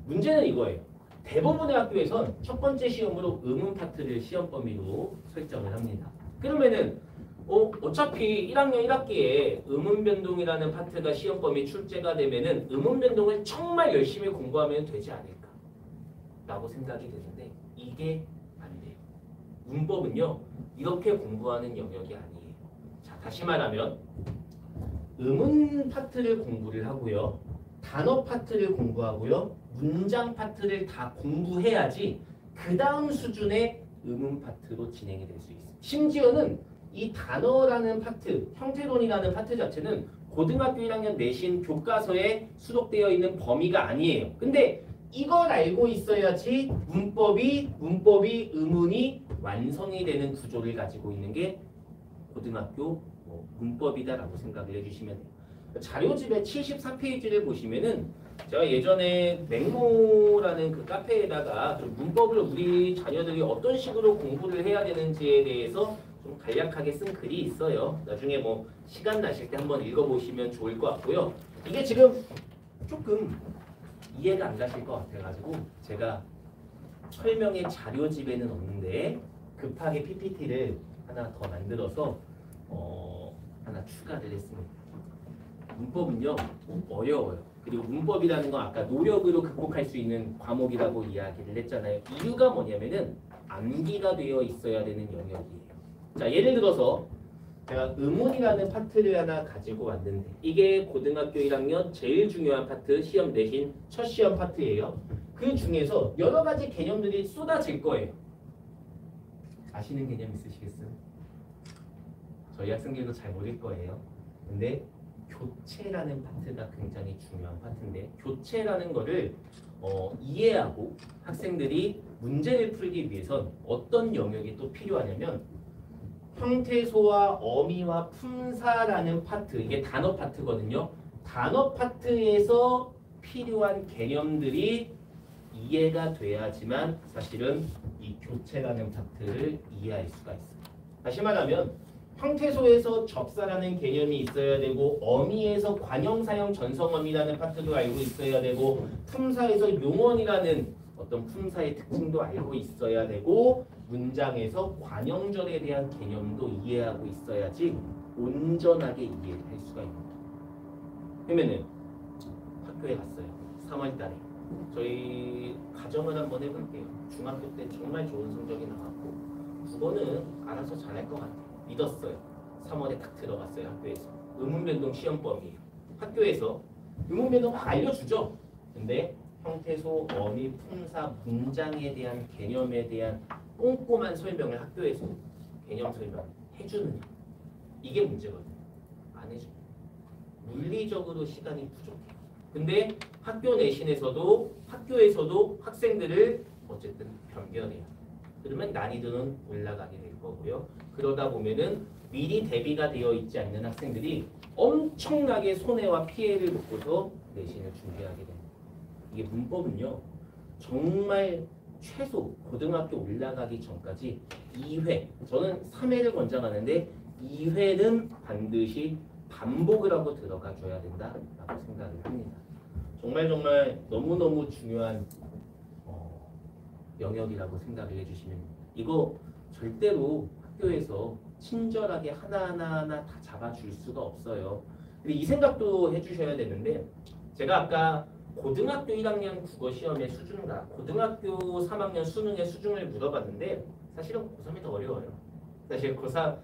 문제는 이거예요. 대부분의 학교에선 첫 번째 시험으로 의문 파트를 시험 범위로 설정을 합니다. 그러면은 어차피 1학년 1학기에 의문 변동이라는 파트가 시험 범위 출제가 되면은 의문 변동을 정말 열심히 공부하면 되지 않을까 라고 생각이 되는데 이게 안 돼요. 문법은요 이렇게 공부하는 영역이 아니에요. 자, 다시 말하면 의문 파트를 공부를 하고요. 단어 파트를 공부하고요. 문장 파트를 다 공부해야지 그 다음 수준의 의문 파트로 진행이 될 수 있습니다. 심지어는 이 단어라는 파트, 형태론이라는 파트 자체는 고등학교 1학년 내신 교과서에 수록되어 있는 범위가 아니에요. 근데 이걸 알고 있어야지 문법이 의문이 완성이 되는 구조를 가지고 있는 게 고등학교 문법이다라고 생각을 해주시면 돼요. 자료집의 74페이지를 보시면은 제가 예전에 맹모라는 그 카페에다가 좀 문법을 우리 자녀들이 어떤 식으로 공부를 해야 되는지에 대해서 좀 간략하게 쓴 글이 있어요. 나중에 뭐 시간 나실 때 한번 읽어보시면 좋을 것 같고요. 이게 지금 조금 이해가 안 가실 것 같아가지고 제가 설명의 자료집에는 없는데 급하게 PPT를 하나 더 만들어서 하나 추가를 했습니다. 문법은요 어려워요. 그리고 문법이라는 건 아까 노력으로 극복할 수 있는 과목이라고 이야기를 했잖아요. 이유가 뭐냐면은 암기가 되어 있어야 되는 영역이에요. 자, 예를 들어서 제가 의문이라는 파트를 하나 가지고 왔는데 이게 고등학교 1학년 제일 중요한 파트, 시험 내신 첫 시험 파트예요. 그 중에서 여러 가지 개념들이 쏟아질 거예요. 아시는 개념 있으시겠어요? 저희 학생들도 잘 모를 거예요. 근데 교체라는 파트가 굉장히 중요한 파트인데 교체라는 거를 이해하고 학생들이 문제를 풀기 위해선 어떤 영역이 또 필요하냐면 형태소와 어미와 품사라는 파트, 이게 단어 파트거든요. 단어 파트에서 필요한 개념들이 이해가 돼야지만 사실은 이 교체라는 파트를 이해할 수가 있어요. 다시 말하면 형태소에서 접사라는 개념이 있어야 되고 어미에서 관형사형 전성어미라는 파트도 알고 있어야 되고 품사에서 용언이라는 어떤 품사의 특징도 알고 있어야 되고 문장에서 관형절에 대한 개념도 이해하고 있어야지 온전하게 이해를 할 수가 있는 거예요. 그러면은 학교에 갔어요. 3월 달에. 저희 가정을 한번 해볼게요. 중학교 때 정말 좋은 성적이 나왔고 국어는 알아서 잘할 것 같아요. 믿었어요. 3월에 딱 들어갔어요. 학교에서. 의문변동 시험 범위예요. 학교에서 의문변동 막 알려주죠. 근데 형태소, 어미, 품사, 문장에 대한 개념에 대한 꼼꼼한 설명을 학교에서 개념 설명 해주느냐. 이게 문제거든요. 안 해줍니다. 물리적으로 시간이 부족해요. 근데 학교 내신에서도 학교에서도 학생들을 어쨌든 변별해요. 그러면 난이도는 올라가게 될 거고요. 그러다 보면은 미리 대비가 되어 있지 않는 학생들이 엄청나게 손해와 피해를 먹고서 내신을 준비하게 됩니다. 이게 문법은요. 정말 최소 고등학교 올라가기 전까지 2회, 저는 3회를 권장하는데 2회는 반드시 반복을 하고 들어가 줘야 된다라고 생각을 합니다. 정말 너무너무 중요한 영역이라고 생각을 해주시면 이거 절대로 학교에서 친절하게 하나하나 다 잡아줄 수가 없어요. 근데 이 생각도 해주셔야 되는데 제가 아까 고등학교 1학년 국어 시험의 수준과 고등학교 3학년 수능의 수준을 물어봤는데 사실은 고3이 더 어려워요. 사실 고3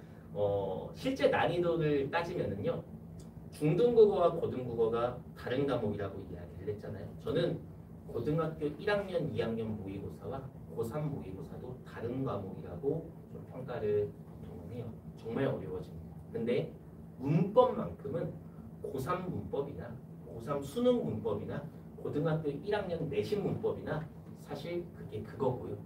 실제 난이도를 따지면은요 중등국어와 고등국어가 다른 과목이라고 이야기를 했잖아요. 저는 고등학교 1학년, 2학년 모의고사와 고3 모의고사도 다른 과목이라고 좀 평가를 해요. 정말 어려워집니다. 근데 문법만큼은 고3 문법이나 고3 수능 문법이나 고등학교 1학년 내신 문법이나 사실 그게 그거고요.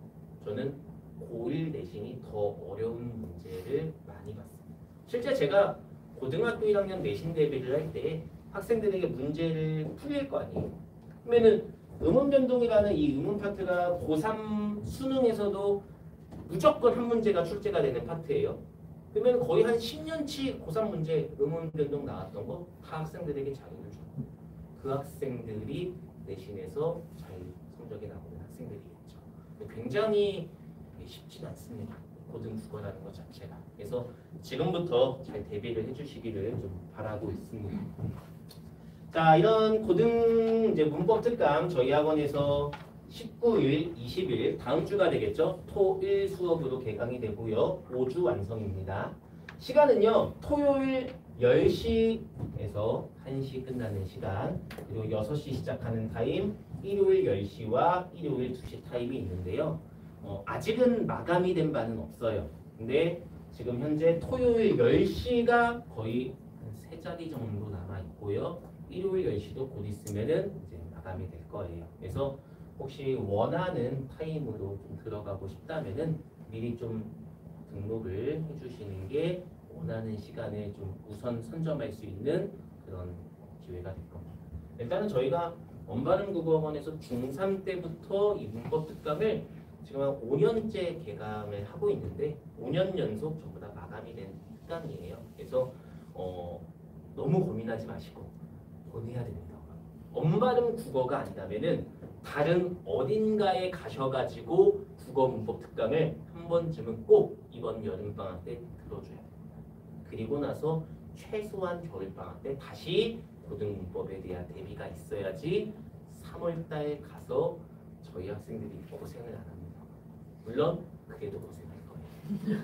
저는 고1 내신이 더 어려운 문제를 많이 봤습니다. 실제 제가 고등학교 1학년 내신 대비를 할 때 학생들에게 문제를 풀릴 거 아니에요. 그러면은 음운변동이라는 이 음운 파트가 고3 수능에서도 무조건 한 문제가 출제가 되는 파트예요. 그러면 거의 한 10년치 고3 문제 음운변동 나왔던 거 다 학생들에게 자료를 줘요. 그 학생들이 내신에서 잘 성적이 나오는 학생들이겠죠. 굉장히 쉽진 않습니다. 고등국어라는 것 자체가. 그래서 지금부터 잘 대비를 해주시기를 좀 바라고 있습니다. 자, 이런 고등 이제 문법 특강 저희 학원에서 19일, 20일 다음 주가 되겠죠. 토1 수업으로 개강이 되고요. 5주 완성입니다. 시간은요. 토요일 10시에서 1시 끝나는 시간, 그리고 6시 시작하는 타임, 일요일 10시와 일요일 2시 타임이 있는데요. 아직은 마감이 된 바는 없어요. 근데 지금 현재 토요일 10시가 거의 한 3자리 정도 남아 있고요. 일요일 10시도 곧 있으면은 이제 마감이 될 거예요. 그래서 혹시 원하는 타임으로 좀 들어가고 싶다면은 미리 좀 등록을 해주시는 게 원하는 시간에 좀 우선 선점할 수 있는 그런 기회가 될 겁니다. 일단은 저희가 원발음국어학원에서 중3 때부터 이 문법 특강을 지금 한 5년째 개강을 하고 있는데 5년 연속 전부 다 마감이 된 특강이에요. 그래서 너무 고민하지 마시고 보내야 됩니다. 원발음 국어가 아니라면은 다른 어딘가에 가셔가지고 국어 문법 특강을 한 번쯤은 꼭 이번 여름방학 때 들어줘야 됩니다. 그리고 나서 최소한 겨울방학 때 다시 고등문법에 대한 대비가 있어야지 3월달 가서 저희 학생들이 고생을 안 합니다. 물론 그래도 고생할 거예요.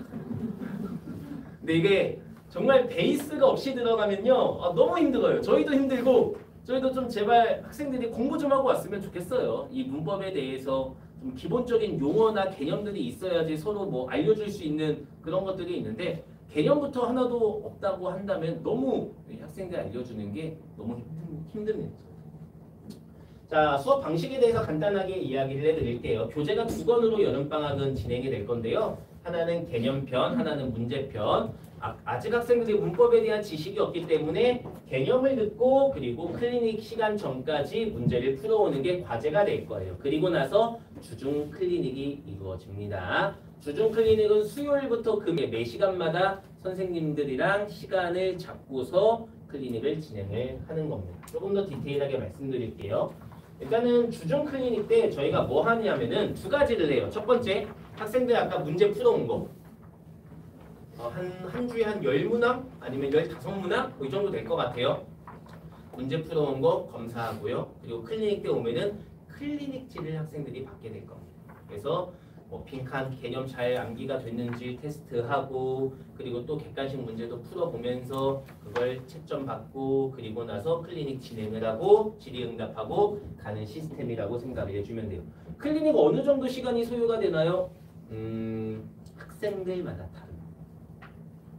근데 이게 정말 베이스가 없이 들어가면요 너무 힘들어요. 저희도 힘들고 저희도 좀 제발 학생들이 공부 좀 하고 왔으면 좋겠어요. 이 문법에 대해서 좀 기본적인 용어나 개념들이 있어야지 서로 뭐 알려줄 수 있는 그런 것들이 있는데 개념부터 하나도 없다고 한다면 너무 학생들 알려주는 게 너무 힘듭니다. 자, 수업 방식에 대해서 간단하게 이야기를 해드릴게요. 교재가 2권으로 여름방학은 진행이 될 건데요. 하나는 개념편, 하나는 문제편. 아직 학생들이 문법에 대한 지식이 없기 때문에 개념을 듣고 그리고 클리닉 시간 전까지 문제를 풀어오는 게 과제가 될 거예요. 그리고 나서 주중 클리닉이 이루어집니다. 주중 클리닉은 수요일부터 금요일 매 시간마다 선생님들이랑 시간을 잡고서 클리닉을 진행을 하는 겁니다. 조금 더 디테일하게 말씀드릴게요. 일단은 주중 클리닉 때 저희가 뭐 하냐면은 2가지를 해요. 첫 번째, 학생들 아까 문제 풀어온 거. 한 주에 한 10문항 아니면 15문항 이 정도 될 것 같아요. 문제 풀어온 거 검사하고요. 그리고 클리닉 때 오면은 클리닉지를 학생들이 받게 될 겁니다. 그래서 뭐 빈칸 개념 잘 암기가 됐는지 테스트하고 그리고 또 객관식 문제도 풀어보면서 그걸 채점 받고 그리고 나서 클리닉 진행을 하고 질의응답하고 가는 시스템이라고 생각을 해주면 돼요. 클리닉 어느 정도 시간이 소요가 되나요? 학생들마다 다릅니다.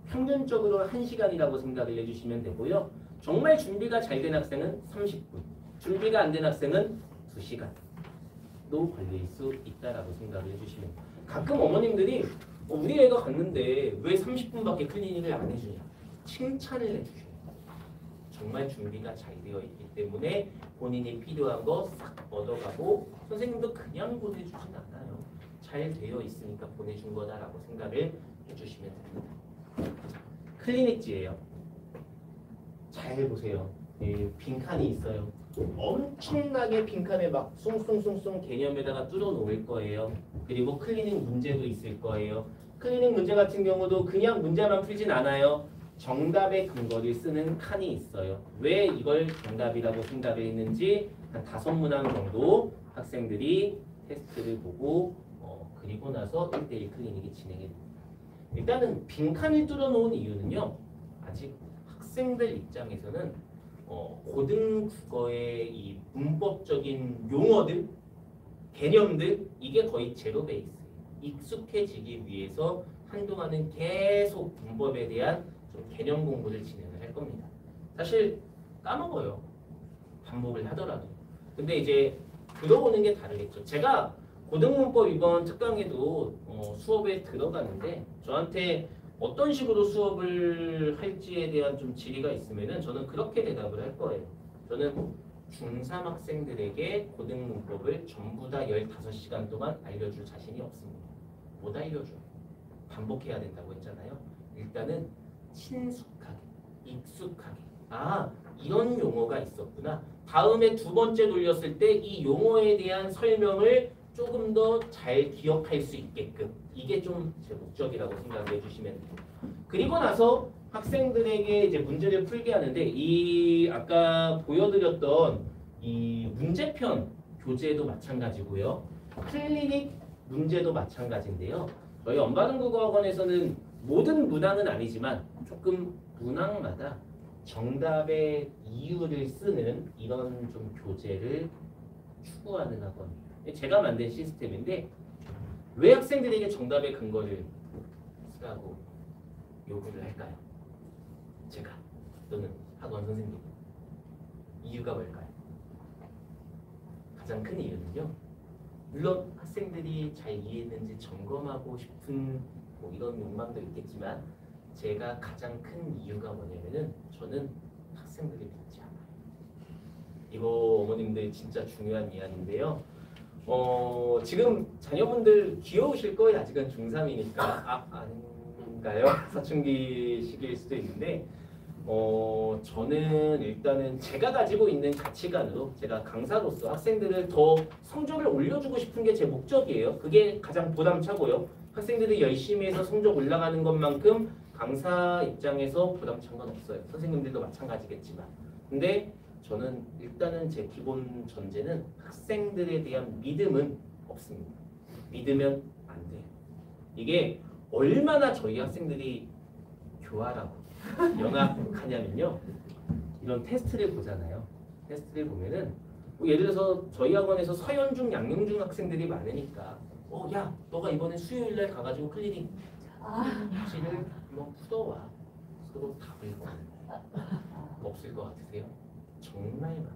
평균적으로 1시간이라고 생각을 해주시면 되고요. 정말 준비가 잘 된 학생은 30분, 준비가 안 된 학생은 2시간도 걸릴 수 있다라고 생각을 해주시면 돼요. 가끔 어머님들이 우리 애가 갔는데 왜 30분밖에 클리닉을 안 해주냐 칭찬을 해주셔요. 정말 준비가 잘 되어 있기 때문에 본인이 필요한 거 싹 얻어가고 선생님도 그냥 보내주진 않아요. 잘 되어 있으니까 보내준 거다라고 생각을 해주시면 됩니다. 클리닉지예요. 잘 보세요. 빈칸이 있어요. 엄청나게 빈칸에 막 숭숭숭숭 개념에다가 뚫어 놓을 거예요. 그리고 클리닉 문제도 있을 거예요. 클리닉 문제 같은 경우도 그냥 문제만 풀진 않아요. 정답의 근거를 쓰는 칸이 있어요. 왜 이걸 정답이라고 생각을 했는지 한 5문항 정도 학생들이 테스트를 보고 그리고 나서 1대1 클리닉이 진행이 됩니다. 일단은 빈칸을 뚫어 놓은 이유는요. 아직 학생들 입장에서는 고등국어의 이 문법적인 용어들, 개념들 이게 거의 제로 베이스예요. 익숙해지기 위해서 한동안은 계속 문법에 대한 좀 개념 공부를 진행을 할 겁니다. 사실 까먹어요. 반복을 하더라도. 근데 이제 들어오는 게 다르겠죠. 제가 고등문법 이번 특강에도 수업에 들어가는데 저한테 어떤 식으로 수업을 할지에 대한 좀 질의가 있으면은 저는 그렇게 대답을 할 거예요. 저는 중3 학생들에게 고등문법을 전부 다 15시간 동안 알려줄 자신이 없습니다. 못 알려줘요. 반복해야 된다고 했잖아요. 일단은 친숙하게, 익숙하게. 아, 이런 용어가 있었구나. 다음에 2번째 돌렸을 때 이 용어에 대한 설명을 조금 더 잘 기억할 수 있게끔 이게 좀 제 목적이라고 생각해 주시면 돼요. 그리고 나서 학생들에게 이제 문제를 풀게 하는데 이 아까 보여드렸던 이 문제편 교재도 마찬가지고요. 클리닉 문제도 마찬가지인데요. 저희 엄바른국어학원에서는 모든 문항은 아니지만 조금 문항마다 정답의 이유를 쓰는 이런 좀 교재를 추구하는 학원이에요. 제가 만든 시스템인데 왜 학생들에게 정답의 근거를 쓰라고 요구를 할까요? 제가 또는 학원 선생님 이유가 뭘까요? 가장 큰 이유는요. 물론 학생들이 잘 이해했는지 점검하고 싶은 뭐 이런 욕망도 있겠지만 제가 가장 큰 이유가 뭐냐면은 저는 학생들을 믿지 않아요. 이거 어머님들 진짜 중요한 이야기인데요. 지금 자녀분들 귀여우실 거예요. 아직은 중3이니까. 아닌가요? 사춘기 시기일 수도 있는데 저는 일단은 제가 가지고 있는 가치관으로 제가 강사로서 학생들을 더 성적을 올려주고 싶은 게 제 목적이에요. 그게 가장 보람차고요. 학생들이 열심히 해서 성적 올라가는 것만큼 강사 입장에서 보람찬 건 없어요. 선생님들도 마찬가지겠지만. 근데 저는 일단은 제 기본 전제는 학생들에 대한 믿음은 없습니다. 믿으면 안 돼요. 이게 얼마나 저희 학생들이 교활하고 영악하냐면요. 이런 테스트를 보잖아요. 테스트를 보면은 뭐 예를 들어서 저희 학원에서 서연중, 양용중 학생들이 많으니까 야, 너가 이번에 수요일날 가가지고 클리닉 문제를 한번 풀어와. 서로 답을 구하는 없을 것 같으세요? 정말 많아요.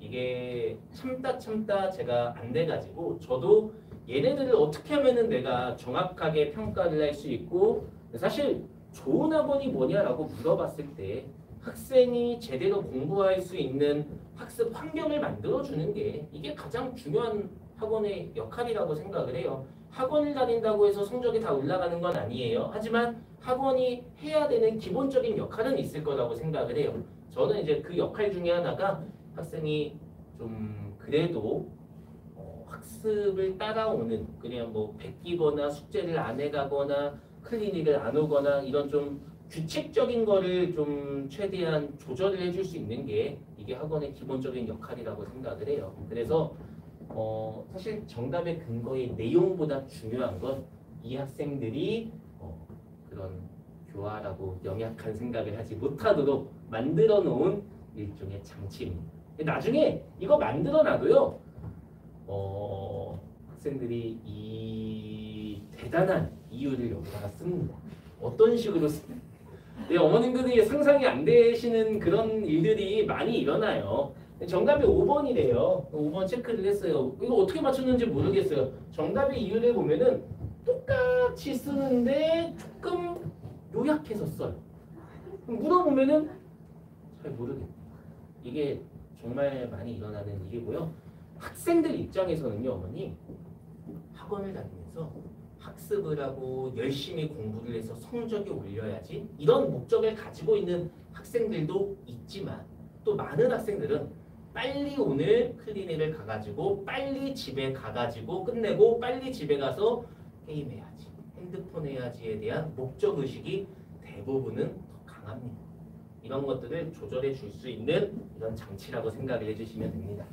이게 참다 제가 안 돼가지고 저도 얘네들을 어떻게 하면은 내가 정확하게 평가를 할 수 있고 사실 좋은 학원이 뭐냐라고 물어봤을 때 학생이 제대로 공부할 수 있는 학습 환경을 만들어주는 게 이게 가장 중요한 학원의 역할이라고 생각을 해요. 학원을 다닌다고 해서 성적이 다 올라가는 건 아니에요. 하지만 학원이 해야 되는 기본적인 역할은 있을 거라고 생각을 해요. 저는 이제 그 역할 중에 하나가 학생이 좀 그래도 학습을 따라오는 그냥 뭐 베끼거나 숙제를 안 해가거나 클리닉을 안 오거나 이런 좀 규칙적인 거를 좀 최대한 조절을 해줄 수 있는 게 이게 학원의 기본적인 역할이라고 생각을 해요. 그래서 사실 정답의 근거의 내용보다 중요한 건 이 학생들이 그런 교활하고 영약한 생각을 하지 못하도록 만들어 놓은 일종의 장치입니다. 나중에 이거 만들어 놔도요. 학생들이 이 대단한 이유를 여기다가 씁니다. 어떤 식으로 씁니다. 어머님들이 상상이 안 되시는 그런 일들이 많이 일어나요. 정답이 5번이래요. 5번 체크를 했어요. 이거 어떻게 맞췄는지 모르겠어요. 정답의 이유를 보면은 똑같이 쓰는데 조금 요약해서 써요. 물어보면은 잘 모르겠네요. 이게 정말 많이 일어나는 일이고요. 학생들 입장에서는요, 어머니 학원을 다니면서 학습을 하고 열심히 공부를 해서 성적이 올려야지 이런 목적을 가지고 있는 학생들도 있지만 또 많은 학생들은 빨리 오늘 클리닉을 가가지고 빨리 집에 가가지고 끝내고 빨리 집에 가서 게임해야지 핸드폰 해야지에 대한 목적의식이 대부분은 더 강합니다. 이런 것들을 조절해 줄 수 있는 이런 장치라고 생각을 해주시면 됩니다.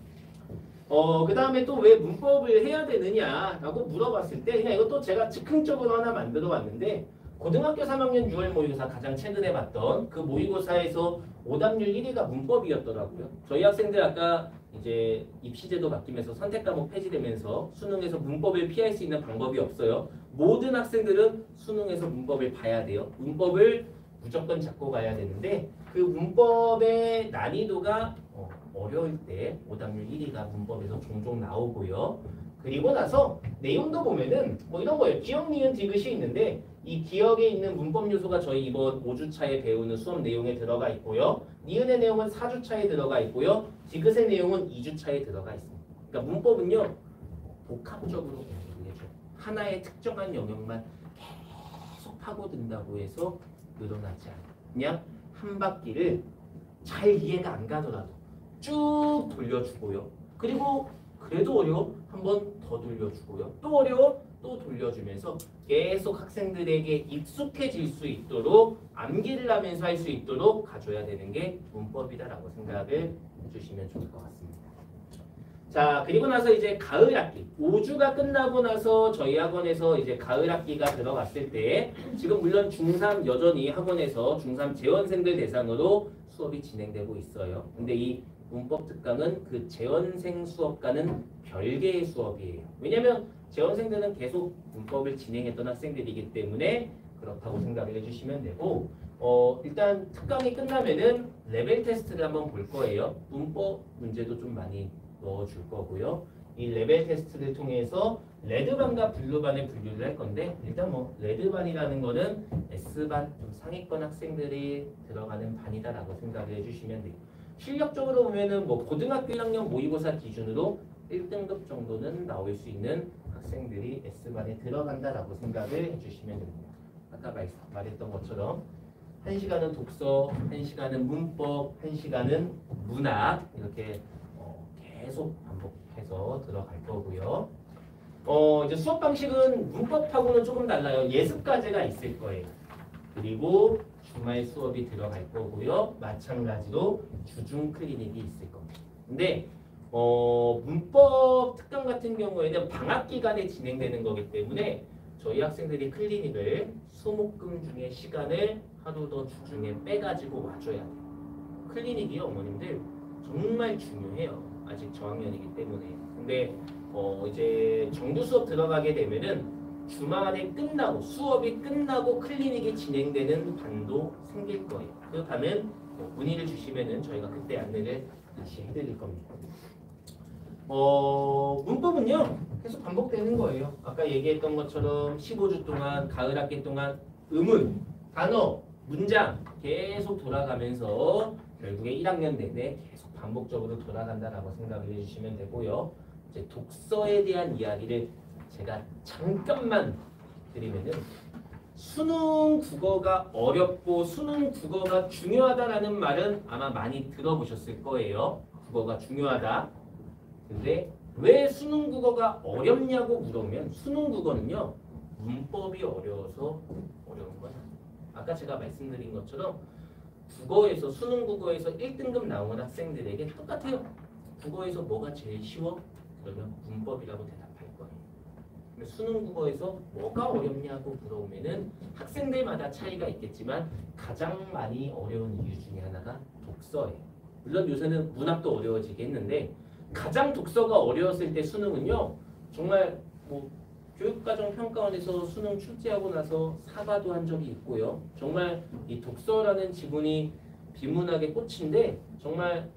그 다음에 또 왜 문법을 해야 되느냐라고 물어봤을 때 그냥 이것도 제가 즉흥적으로 하나 만들어 왔는데 고등학교 3학년 6월 모의고사 가장 최근에 봤던 그 모의고사에서 오답률 1위가 문법이었더라고요. 저희 학생들 아까 이제 입시제도 바뀌면서 선택 과목 폐지되면서 수능에서 문법을 피할 수 있는 방법이 없어요. 모든 학생들은 수능에서 문법을 봐야 돼요. 문법을 무조건 잡고 가야 되는데 그 문법의 난이도가 어려울 때 오답률 1위가 문법에서 종종 나오고요. 그리고 나서 내용도 보면은 뭐 이런 거예요. 기억, 니은, 디귿이 있는데 이 기억에 있는 문법 요소가 저희 이번 5주차에 배우는 수업 내용에 들어가 있고요. 니은의 내용은 4주차에 들어가 있고요. 디귿의 내용은 2주차에 들어가 있습니다. 그러니까 문법은요. 복합적으로 공부를 해줘요. 하나의 특정한 영역만 계속 파고든다고 해서 늘어나지 않아요. 그냥 한 바퀴를 잘 이해가 안 가더라도 쭉 돌려주고요. 그리고 그래도 어려워? 한 번 더 돌려주고요. 또 어려워? 또 돌려주면서 계속 학생들에게 익숙해질 수 있도록 암기를 하면서 할 수 있도록 가져야 되는 게 문법이다라고 생각을 해주시면 좋을 것 같습니다. 자, 그리고 나서 이제 가을 학기 5주가 끝나고 나서 저희 학원에서 이제 가을 학기가 들어갔을 때 지금 물론 중3 여전히 학원에서 중3 재원생들 대상으로 수업이 진행되고 있어요. 근데 이 문법 특강은 그 재원생 수업과는 별개의 수업이에요. 왜냐하면 재원생들은 계속 문법을 진행했던 학생들이기 때문에 그렇다고 생각을 해주시면 되고 일단 특강이 끝나면은 레벨 테스트를 한번 볼 거예요. 문법 문제도 좀 많이 넣어줄 거고요. 이 레벨 테스트를 통해서 레드반과 블루반에 분류를 할 건데 일단 뭐 레드반이라는 거는 S반 좀 상위권 학생들이 들어가는 반이다라고 생각을 해주시면 돼요. 실력적으로 보면은 뭐 고등학교 1학년 모의고사 기준으로 1등급 정도는 나올 수 있는 학생들이 S반에 들어간다라고 생각을 해주시면 됩니다. 아까 말했던 것처럼 1시간은 독서, 1시간은 문법, 1시간은 문학 이렇게 계속 반복해서 들어갈 거고요. 이제 수업 방식은 문법하고는 조금 달라요. 예습 과제가 있을 거예요. 그리고 주말 수업이 들어갈 거고요. 마찬가지로 주중 클리닉이 있을 겁니다. 근데 문법 특강 같은 경우에는 방학 기간에 진행되는 거기 때문에 저희 학생들이 클리닉을 수목금 중에 시간을 하루 더 주중에 빼가지고 와줘야 돼요. 클리닉이 어머님들 정말 중요해요. 아직 저학년이기 때문에. 근데 이제 정규 수업 들어가게 되면은 주말에 끝나고 수업이 끝나고 클리닉이 진행되는 반도 생길 거예요. 그렇다면 문의를 주시면은 저희가 그때 안내를 다시 해드릴 겁니다. 문법은요 계속 반복되는 거예요. 아까 얘기했던 것처럼 15주 동안 가을 학기 동안 의문, 단어, 문장 계속 돌아가면서 결국에 1학년 내내 계속 반복적으로 돌아간다라고 생각을 해주시면 되고요. 이제 독서에 대한 이야기를 제가 잠깐만 드리면은 수능 국어가 어렵고 수능 국어가 중요하다라는 말은 아마 많이 들어보셨을 거예요. 국어가 중요하다. 근데 왜 수능 국어가 어렵냐고 물으면 수능 국어는요 문법이 어려워서 어려운 건 아니에요. 아까 제가 말씀드린 것처럼 국어에서 수능 국어에서 1등급 나온 학생들에게 똑같아요. 국어에서 뭐가 제일 쉬워? 그러면 문법이라고 대답할 거예요. 수능 국어에서 뭐가 어렵냐고 물어보면은 학생들마다 차이가 있겠지만 가장 많이 어려운 이유 중에 하나가 독서예요. 물론 요새는 문학도 어려워지겠는데 가장 독서가 어려웠을 때 수능은요 정말 뭐 교육과정평가원에서 수능 출제하고 나서 사과도 한 적이 있고요. 정말 이 독서라는 지문이 비문학의 꽃인데 정말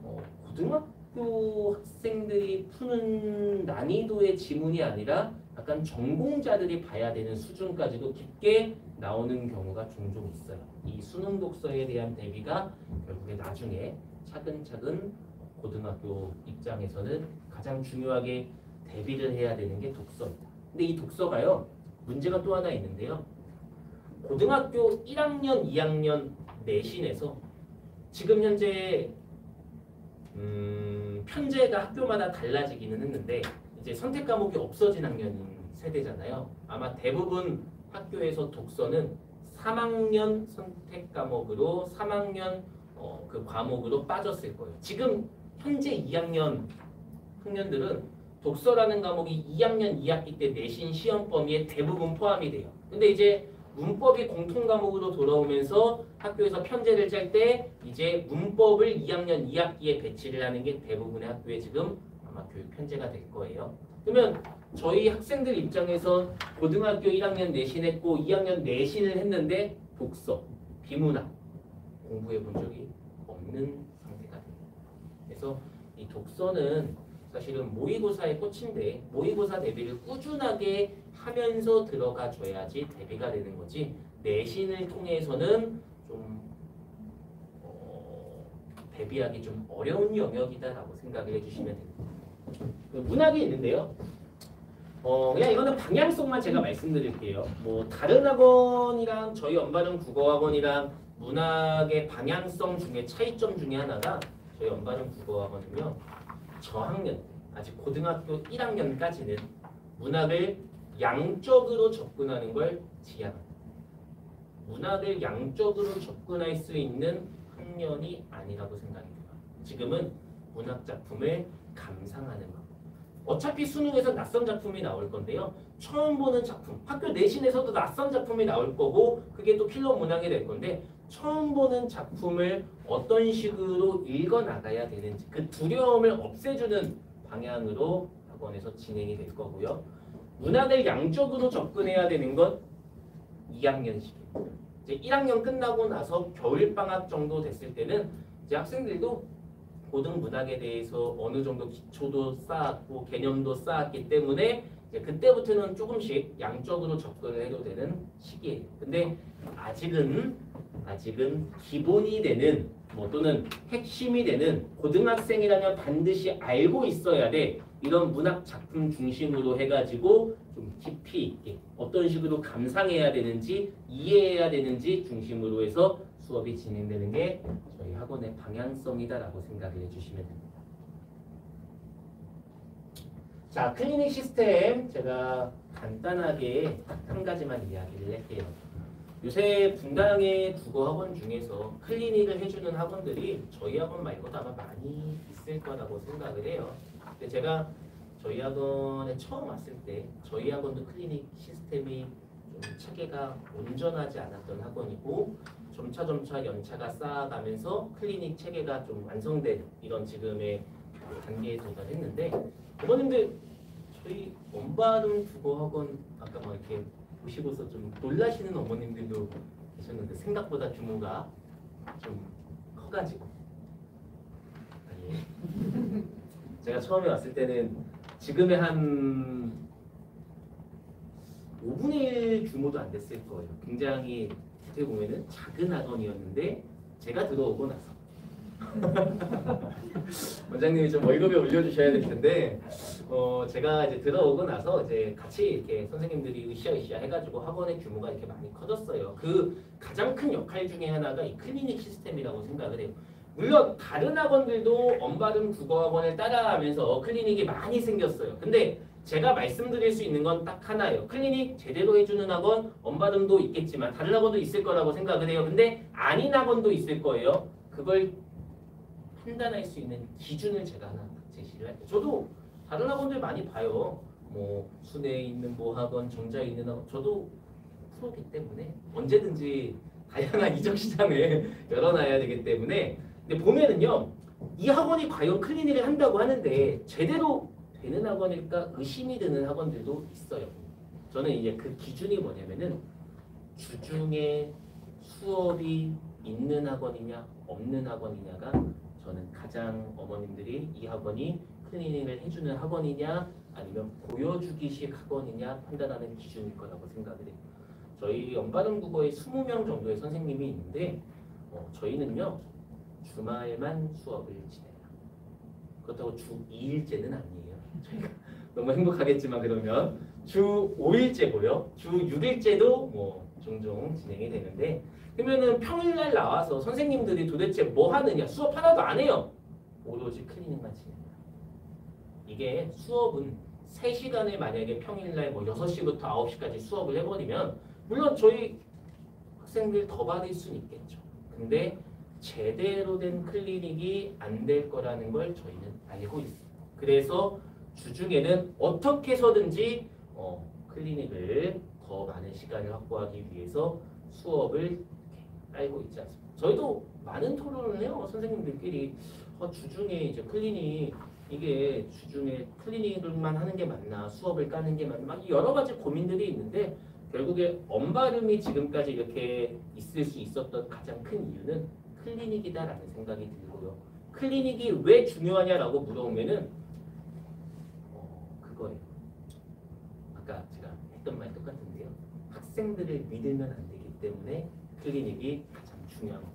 고등학교 학생들이 푸는 난이도의 지문이 아니라 약간 전공자들이 봐야 되는 수준까지도 깊게 나오는 경우가 종종 있어요. 이 수능 독서에 대한 대비가 결국에 나중에 차근차근 고등학교 입장에서는 가장 중요하게 대비를 해야 되는 게 독서입니다. 근데 이 독서가요, 문제가 또 하나 있는데요. 고등학교 1학년, 2학년 내신에서 지금 현재 편제가 학교마다 달라지기는 했는데 이제 선택 과목이 없어진 학년 세대잖아요. 아마 대부분 학교에서 독서는 3학년 선택 과목으로 3학년 그 과목으로 빠졌을 거예요. 지금 현재 2학년 학년들은 독서라는 과목이 2학년 2학기 때 내신 시험 범위에 대부분 포함이 돼요. 근데 이제 문법이 공통 과목으로 돌아오면서 학교에서 편제를 짤 때 이제 문법을 2학년 2학기에 배치를 하는 게 대부분의 학교에 지금 아마 교육 편제가 될 거예요. 그러면 저희 학생들 입장에서 고등학교 1학년 내신했고 2학년 내신을 했는데 독서, 비문학 공부해 본 적이 없는 상태가 됩니다. 그래서 이 독서는 사실은 모의고사의 꽃인데 모의고사 대비를 꾸준하게 하면서 들어가 줘야지 대비가 되는 거지 내신을 통해서는 좀 대비하기 좀 어려운 영역이다라고 생각을 해주시면 됩니다. 문학이 있는데요. 그냥 이거는 방향성만 제가 말씀드릴게요. 뭐 다른 학원이랑 저희 연발음 국어학원이랑 문학의 방향성 중에 차이점 중에 하나가 저희 연발음 국어학원은요. 저학년, 아직 고등학교 1학년까지는 문학을 양적으로 접근하는 걸 지향합니다. 문학을 양적으로 접근할 수 있는 학년이 아니라고 생각합니다. 지금은 문학 작품을 감상하는 것. 어차피 수능에서 낯선 작품이 나올 건데요. 처음 보는 작품, 학교 내신에서도 낯선 작품이 나올 거고 그게 또 필러 문학이 될 건데 처음 보는 작품을 어떤 식으로 읽어나가야 되는지 그 두려움을 없애주는 방향으로 학원에서 진행이 될 거고요. 문학을 양적으로 접근해야 되는 건 2학년식입니다. 이제 1학년 끝나고 나서 겨울방학 정도 됐을 때는 이제 학생들도 고등 문학에 대해서 어느 정도 기초도 쌓았고 개념도 쌓았기 때문에 이제 그때부터는 조금씩 양적으로 접근을 해도 되는 시기예요. 근데 아직은 기본이 되는 또는 핵심이 되는 고등학생이라면 반드시 알고 있어야 돼. 이런 문학 작품 중심으로 해가지고 좀 깊이 있게 어떤 식으로 감상해야 되는지 이해해야 되는지 중심으로 해서 수업이 진행되는 게 저희 학원의 방향성이다라고 생각을 해주시면 됩니다. 자, 클리닉 시스템 제가 간단하게 한 가지만 이야기를 할게요. 요새 분당의 국어학원 중에서 클리닉을 해주는 학원들이 저희 학원 말고도 아마 많이 있을 거라고 생각을 해요. 근데 제가 저희 학원에 처음 왔을 때 저희 학원도 클리닉 시스템이 좀 체계가 온전하지 않았던 학원이고 점차 연차가 쌓아가면서 클리닉 체계가 좀 완성된 이런 지금의 단계에 도달했는데 어머님들 저희 원발음 국어학원 아까 막 이렇게 보시고서 좀 놀라시는 어머님들도 계셨는데 생각보다 규모가 좀 커가지고 아니 제가 처음에 왔을 때는 지금의 한 5분의 1 규모도 안 됐을 거예요. 굉장히 어떻게 보면은 작은 학원이었는데 제가 들어오고 나서 원장님이 좀 월급에 올려주셔야 될 텐데 제가 이제 들어오고 나서 이제 같이 이렇게 선생님들이 으쌰으쌰 해가지고 학원의 규모가 이렇게 많이 커졌어요. 그 가장 큰 역할 중에 하나가 이 클리닉 시스템이라고 생각을 해요. 물론 다른 학원들도 언발음 국어학원을 따라가면서 클리닉이 많이 생겼어요. 근데 제가 말씀드릴 수 있는 건 딱 하나예요. 클리닉 제대로 해주는 학원, 언발음도 있겠지만 다른 학원도 있을 거라고 생각을 해요. 근데 아닌 학원도 있을 거예요. 그걸 판단할 수 있는 기준을 제가 하나 제시를 할게요. 저도 다른 학원들 많이 봐요. 뭐 순회에 있는 뭐 학원, 정자에 있는 학원. 저도 프로기 때문에 언제든지 다양한 이적 시장을 열어놔야 되기 때문에 근데 보면은요. 이 학원이 과연 클리닉을 한다고 하는데 제대로 되는 학원일까 의심이 드는 학원들도 있어요. 저는 이제 그 기준이 뭐냐면은 주중에 수업이 있는 학원이냐 없는 학원이냐가 저는 가장 어머님들이 이 학원이 클리닉을 해주는 학원이냐 아니면 보여주기식 학원이냐 판단하는 기준일 거라고 생각을 해요. 저희 연발음 국어에 20명 정도의 선생님이 있는데 저희는요 주말만 수업을 진행해요. 그렇다고 주 2일째는 아니에요. 저희가 너무 행복하겠지만 그러면 주 5일째고요. 주 6일째도 뭐 종종 진행이 되는데 그러면은 평일날 나와서 선생님들이 도대체 뭐 하느냐 수업 하나도 안 해요. 오로지 클리닉만 진행해요. 이게 수업은 3시간을 만약에 평일날 뭐 6시부터 9시까지 수업을 해버리면 물론 저희 학생들 더 받을 수는 있겠죠. 근데 제대로 된 클리닉이 안 될 거라는 걸 저희는 알고 있어요. 그래서 주중에는 어떻게 해서든지 클리닉을 더 많은 시간을 확보하기 위해서 수업을 깔고 있지 않습니까? 저희도 많은 토론을 해요. 선생님들끼리 주중에 이제 클리닉 이게 주중에 클리닉을만 하는 게 맞나 수업을 까는 게 맞나 막 여러 가지 고민들이 있는데 결국에 언발음이 지금까지 이렇게 있을 수 있었던 가장 큰 이유는 클리닉이다라는 생각이 들고요. 클리닉이 왜 중요하냐라고 물어보면은 그거예요. 아까 제가 했던 말 똑같은데요. 학생들을 믿으면 안 되기 때문에 클리닉이 가장 중요합니다.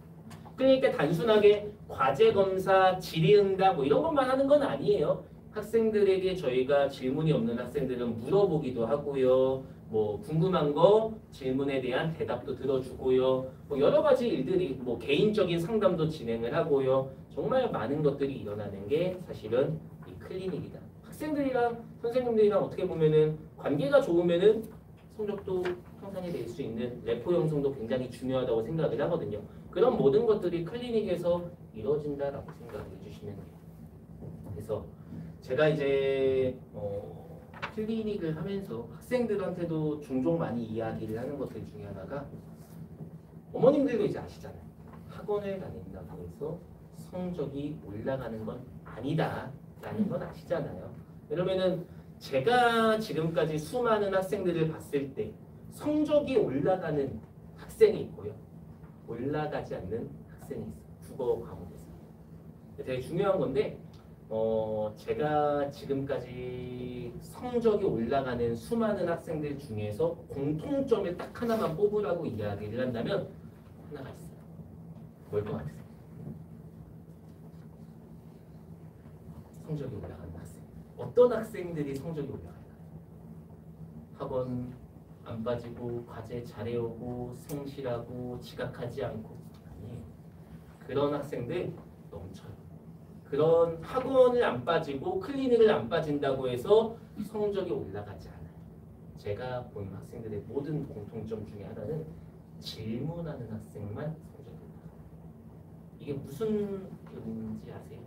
그러니까 단순하게 과제 검사, 질의응답 뭐 이런 것만 하는 건 아니에요. 학생들에게 저희가 질문이 없는 학생들은 물어보기도 하고요. 뭐 궁금한 거 질문에 대한 대답도 들어주고요. 뭐 여러 가지 일들이 뭐 개인적인 상담도 진행을 하고요. 정말 많은 것들이 일어나는 게 사실은 이 클리닉이다. 학생들이랑 선생님들이랑 어떻게 보면은 관계가 좋으면은 성적도 향상이 될 수 있는 레포 형성도 굉장히 중요하다고 생각을 하거든요. 그런 모든 것들이 클리닉에서 이루어진다라고 생각을 해주시면 돼요. 그래서 제가 이제 클리닉을 하면서 학생들한테도 종종 많이 이야기를 하는 것들 중에 하나가 어머님들도 이제 아시잖아요. 학원을 다닌다고 해서 성적이 올라가는 건 아니다라는 건 아시잖아요. 그러면은 제가 지금까지 수많은 학생들을 봤을 때 성적이 올라가는 학생이 있고요. 올라가지 않는 학생이 있어요. 국어 과목에서. 되게 중요한 건데 제가 지금까지 성적이 올라가는 수많은 학생들 중에서 공통점을 딱 하나만 뽑으라고 이야기를 한다면 하나가 있어요. 뭘 것 같으세요? 성적이 올라가는 학생. 어떤 학생들이 성적이 올라갈까요? 학원 안 빠지고 과제 잘해오고 성실하고 지각하지 않고 아니에요. 그런 학생들 넘쳐요. 그런 학원을 안 빠지고 클리닉을 안 빠진다고 해서 성적이 올라가지 않아요. 제가 본 학생들의 모든 공통점 중에 하나는 질문하는 학생만 성적이 올라가요. 이게 무슨 의미인지 아세요?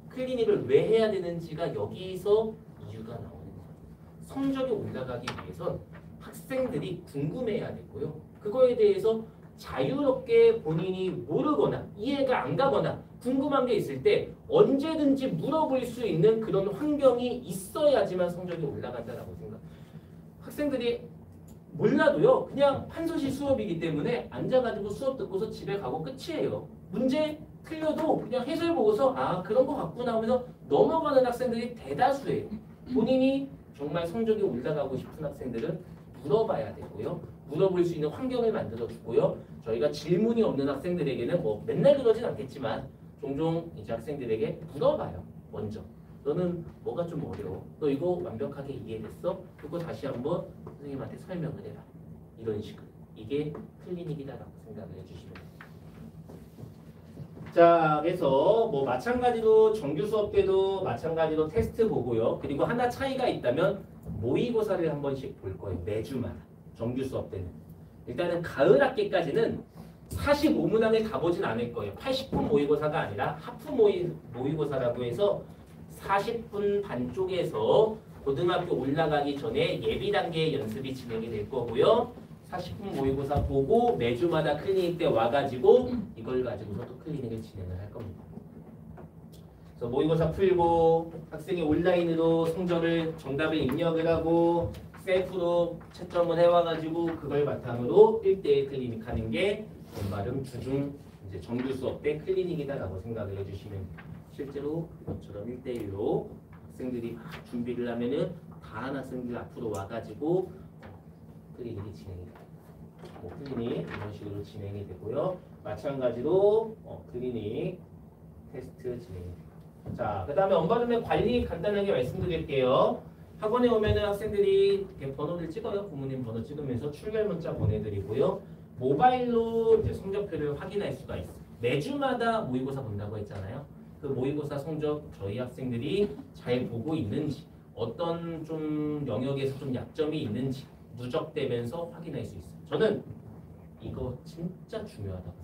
클리닉을 왜 해야 되는지가 여기서 이유가 나오는 거예요. 성적이 올라가기 위해선 학생들이 궁금해야 되고요. 그거에 대해서 자유롭게 본인이 모르거나 이해가 안 가거나 궁금한 게 있을 때 언제든지 물어볼 수 있는 그런 환경이 있어야지만 성적이 올라간다라고 생각. 학생들이 몰라도요. 그냥 판서시 수업이기 때문에 앉아가지고 수업 듣고서 집에 가고 끝이에요. 문제 틀려도 그냥 해설 보고서 아 그런 거 같구나 하면서 넘어가는 학생들이 대다수예요. 본인이 정말 성적이 올라가고 싶은 학생들은 물어봐야 되고요. 물어볼 수 있는 환경을 만들어주고요. 저희가 질문이 없는 학생들에게는 뭐 맨날 그러진 않겠지만 종종 이제 학생들에게 물어봐요. 먼저. 너는 뭐가 좀 어려워? 너 이거 완벽하게 이해됐어? 그거 다시 한번 선생님한테 설명을 해라. 이런 식으로. 이게 클리닉이다라고 생각을 해주시면 돼요. 자, 그래서 뭐 마찬가지로 정규 수업 때도 마찬가지로 테스트 보고요. 그리고 하나 차이가 있다면 모의고사를 한 번씩 볼 거예요. 매주마다. 정규 수업 때는. 일단은 가을 학기까지는 45문항을 가보진 않을 거예요. 80분 모의고사가 아니라 하프 모의고사라고 해서 40분 반 쪽에서 고등학교 올라가기 전에 예비 단계의 연습이 진행이 될 거고요. 40분 모의고사 보고 매주마다 클리닉 때 와가지고 이걸 가지고서 또 클리닉을 진행을 할 겁니다. 그래서 모의고사 풀고 학생이 온라인으로 성적을 정답을 입력을 하고 셀프로 채점을 해와가지고 그걸 바탕으로 1대1 클리닉 하는 게 연발음 주중 이제 이제 정규 수업 때 클리닉이다라고 생각을 해주시면 실제로 이것처럼 1대1로 학생들이 막 준비를 하면은 다 학생들 앞으로 와가지고 클리닉이 진행이 돼요. 클리닉 이런 식으로 진행이 되고요. 마찬가지로 클리닉 테스트 진행이 돼요. 자, 그 다음에 언바름의 관리 간단하게 말씀드릴게요. 학원에 오면은 학생들이 이렇게 번호를 찍어요. 부모님 번호 찍으면서 출결 문자 보내드리고요. 모바일로 이제 성적표를 확인할 수가 있어요. 매주마다 모의고사 본다고 했잖아요. 그 모의고사 성적 저희 학생들이 잘 보고 있는지, 어떤 좀 영역에서 좀 약점이 있는지 누적되면서 확인할 수 있어요. 저는 이거 진짜 중요하다고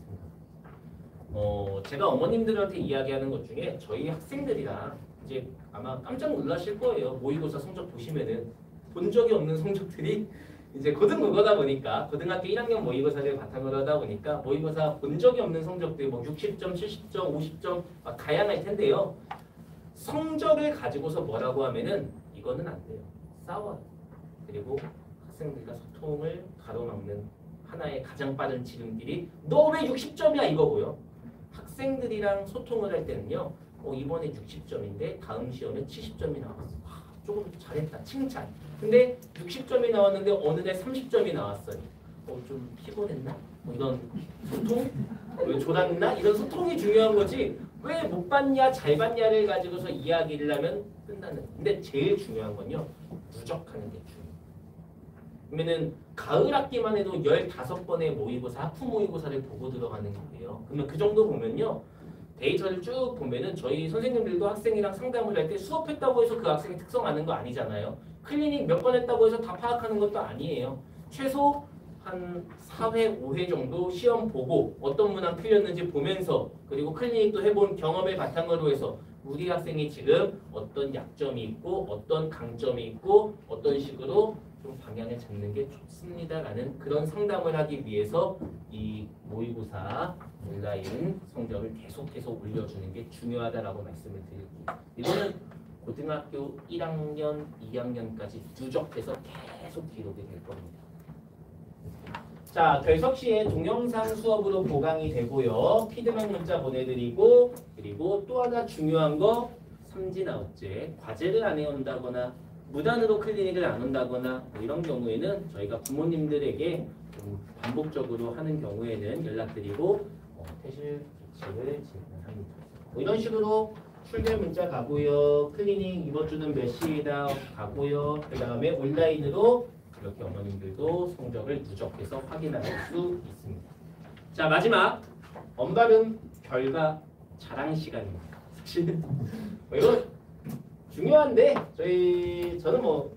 생각합니다. 제가 어머님들한테 이야기하는 것 중에 저희 학생들이랑 이제 아마 깜짝 놀라실 거예요. 모의고사 성적 보시면은 본 적이 없는 성적들이 이제 고등국어다 보니까 고등학교 1학년 모의고사를 바탕으로 하다 보니까 모의고사 본 적이 없는 성적들 뭐 60점, 70점, 50점 막 다양할 텐데요. 성적을 가지고서 뭐라고 하면은 이거는 안 돼요. 싸워요. 그리고 학생들과 소통을 가로막는 하나의 가장 빠른 지름길이 너 왜 60점이야 이거고요. 학생들이랑 소통을 할 때는요. 이번에 60점인데 다음 시험에 70점이 나왔어. 조금 잘했다. 칭찬. 근데 60점이 나왔는데 어느 날 30점이 나왔어요. 좀 피곤했나? 이런 소통? 왜 졸았나? 이런 소통이 중요한 거지. 왜 못 봤냐, 잘 봤냐를 가지고서 이야기를 하면 끝나는. 근데 제일 중요한 건요. 누적하는 게 중요해요. 그러면은 가을 학기만 해도 15번의 모의고사, 학부 모의고사를 보고 들어가는 거예요. 그러면 그 정도 보면요. 데이터를 쭉 보면은 저희 선생님들도 학생이랑 상담을 할 때 수업했다고 해서 그 학생이 특성하는 거 아니잖아요. 클리닉 몇 번 했다고 해서 다 파악하는 것도 아니에요. 최소 한 4회, 5회 정도 시험 보고 어떤 문항 풀렸는지 보면서 그리고 클리닉도 해본 경험을 바탕으로 해서 우리 학생이 지금 어떤 약점이 있고 어떤 강점이 있고 어떤 식으로 좀 방향을 잡는 게 좋습니다라는 그런 상담을 하기 위해서 이 모의고사 온라인 성적을 계속해서 올려주는 게 중요하다라고 말씀을 드릴게요. 이거는 고등학교 1학년, 2학년까지 누적돼서 계속 기록이 될 겁니다. 자, 결석 시에 동영상 수업으로 보강이 되고요. 피드백 문자 보내드리고 그리고 또 하나 중요한 거 삼진 아웃제 과제를 안 해온다거나 무단으로 클리닉을 안 온다거나 뭐 이런 경우에는 저희가 부모님들에게 좀 반복적으로 하는 경우에는 연락드리고 퇴실 조치를 진행합니다. 뭐 이런 식으로 출결 문자 가고요. 클리닉 이번 주는 몇 시에다 가고요. 그 다음에 온라인으로 이렇게 어머님들도 성적을 누적해서 확인할 수 있습니다. 자, 마지막 언발음 결과 자랑 시간입니다. 사실 이거 중요한데 저는 뭐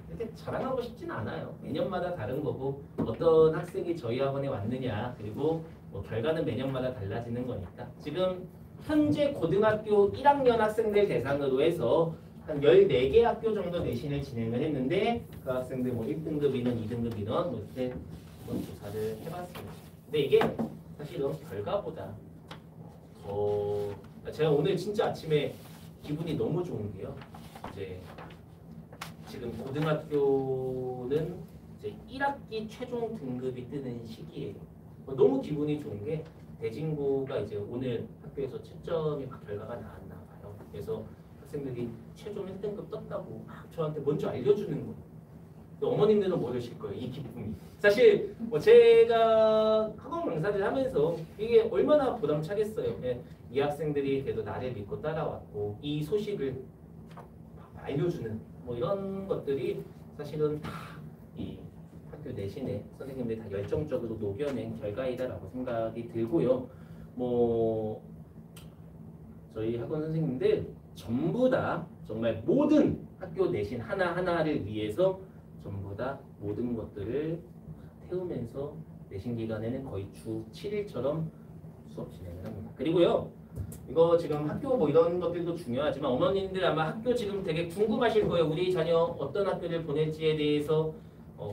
이렇게 자랑하고 싶지는 않아요. 매년마다 다른 거고 어떤 학생이 저희 학원에 왔느냐 그리고 뭐 결과는 매년마다 달라지는 거니까 지금 현재 고등학교 1학년 학생들 대상으로 해서 한 14개 학교 정도 내신을 진행을 했는데 그 학생들 뭐 1등급 인원, 2등급 인원 뭐 이렇게 한번 조사를 해봤습니다. 근데 이게 사실은 결과보다 제가 오늘 진짜 아침에 기분이 너무 좋은 게요. 이제 지금 고등학교는 이제 1학기 최종 등급이 뜨는 시기예요. 너무 기분이 좋은 게 대진고가 이제 오늘 학교에서 채점이 결과가 나왔나 봐요. 그래서 학생들이 최종 1등급 떴다고 막 저한테 먼저 알려주는 거예요. 어머님들은 모르실 거예요. 이 기쁨이. 사실 뭐 제가 학원 강사를 하면서 이게 얼마나 보람차겠어요. 이 학생들이 그래도 나를 믿고 따라왔고 이 소식을 알려주는 뭐 이런 것들이 사실은 다 이 학교 내신에 선생님들이 다 열정적으로 녹여낸 결과이다라고 생각이 들고요. 뭐 저희 학원 선생님들 전부 다 정말 모든 학교 내신 하나하나를 위해서 전부 다 모든 것들을 태우면서 내신 기간에는 거의 주 7일처럼 수업 진행을 합니다. 그리고요. 이거 지금 학교 뭐 이런 것들도 중요하지만 어머님들 아마 학교 지금 되게 궁금하실 거예요. 우리 자녀 어떤 학교를 보낼지에 대해서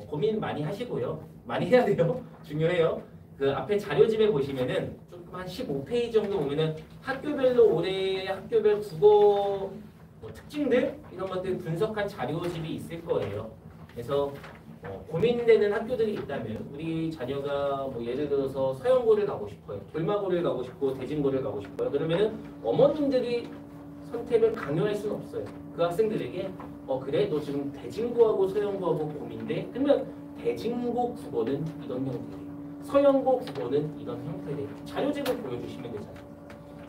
고민 많이 하시고요. 많이 해야 돼요. 중요해요. 그 앞에 자료집에 보시면은 조금 한 15페이지 정도 보면은 학교별로 올해 학교별 국어 뭐 특징들 이런 것들 분석한 자료집이 있을 거예요. 그래서 고민되는 학교들이 있다면 우리 자녀가 뭐 예를 들어서 서영고를 가고 싶어요. 돌마고를 가고 싶고 대진고를 가고 싶어요. 그러면은 어머님들이 선택을 강요할 수는 없어요. 그 학생들에게 그래 너 지금 대진고하고 서영고하고 고민돼? 그러면 대진고 국어는 이런 형태래요. 서영고 국어는 이런 형태래요. 자료집을 보여주시면 되잖아요.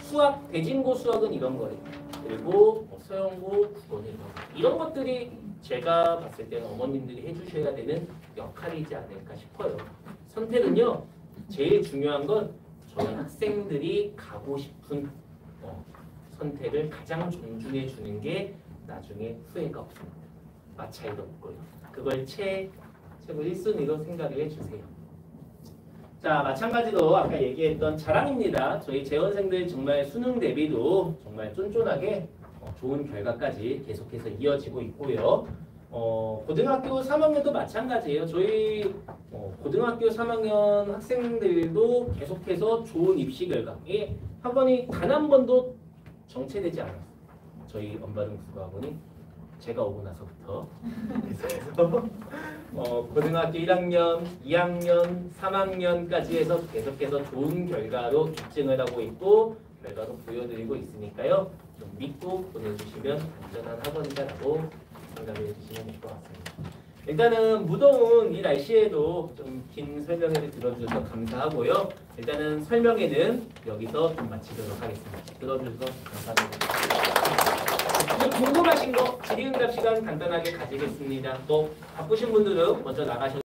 수학, 대진고 수학은 이런 거래요. 그리고 서영고 국어는 이런 것들이 제가 봤을 때는 어머님들이 해주셔야 되는 역할이지 않을까 싶어요. 선택은요, 제일 중요한 건 저희 학생들이 가고 싶은 선택을 가장 존중해 주는 게 나중에 후회가 없습니다. 마차이도 없고요. 그걸 최고 1순위로 생각을 해주세요. 자, 마찬가지로 아까 얘기했던 자랑입니다. 저희 재원생들 정말 수능 대비도 정말 쫀쫀하게 좋은 결과까지 계속해서 이어지고 있고요. 고등학교 3학년도 마찬가지예요. 저희 고등학교 3학년 학생들도 계속해서 좋은 입시 결과. 이 학원이 단 한 번도 정체되지 않았어요. 저희 엄바른 국어학원이 제가 오고 나서부터 계속해서 고등학교 1학년, 2학년, 3학년까지 해서 계속해서 좋은 결과로 입증을 하고 있고 결과로 보여드리고 있으니까요. 좀 믿고 보내주시면 안전한 학원이다라고 생각을 해주시면 될 것 같습니다. 일단은 무더운 이 날씨에도 좀 긴 설명회를 들어주셔서 감사하고요. 일단은 설명회는 여기서 좀 마치도록 하겠습니다. 들어주셔서 감사합니다. 궁금하신 거 질의응답 시간 간단하게 가지겠습니다. 뭐 바쁘신 분들은 먼저 나가셔서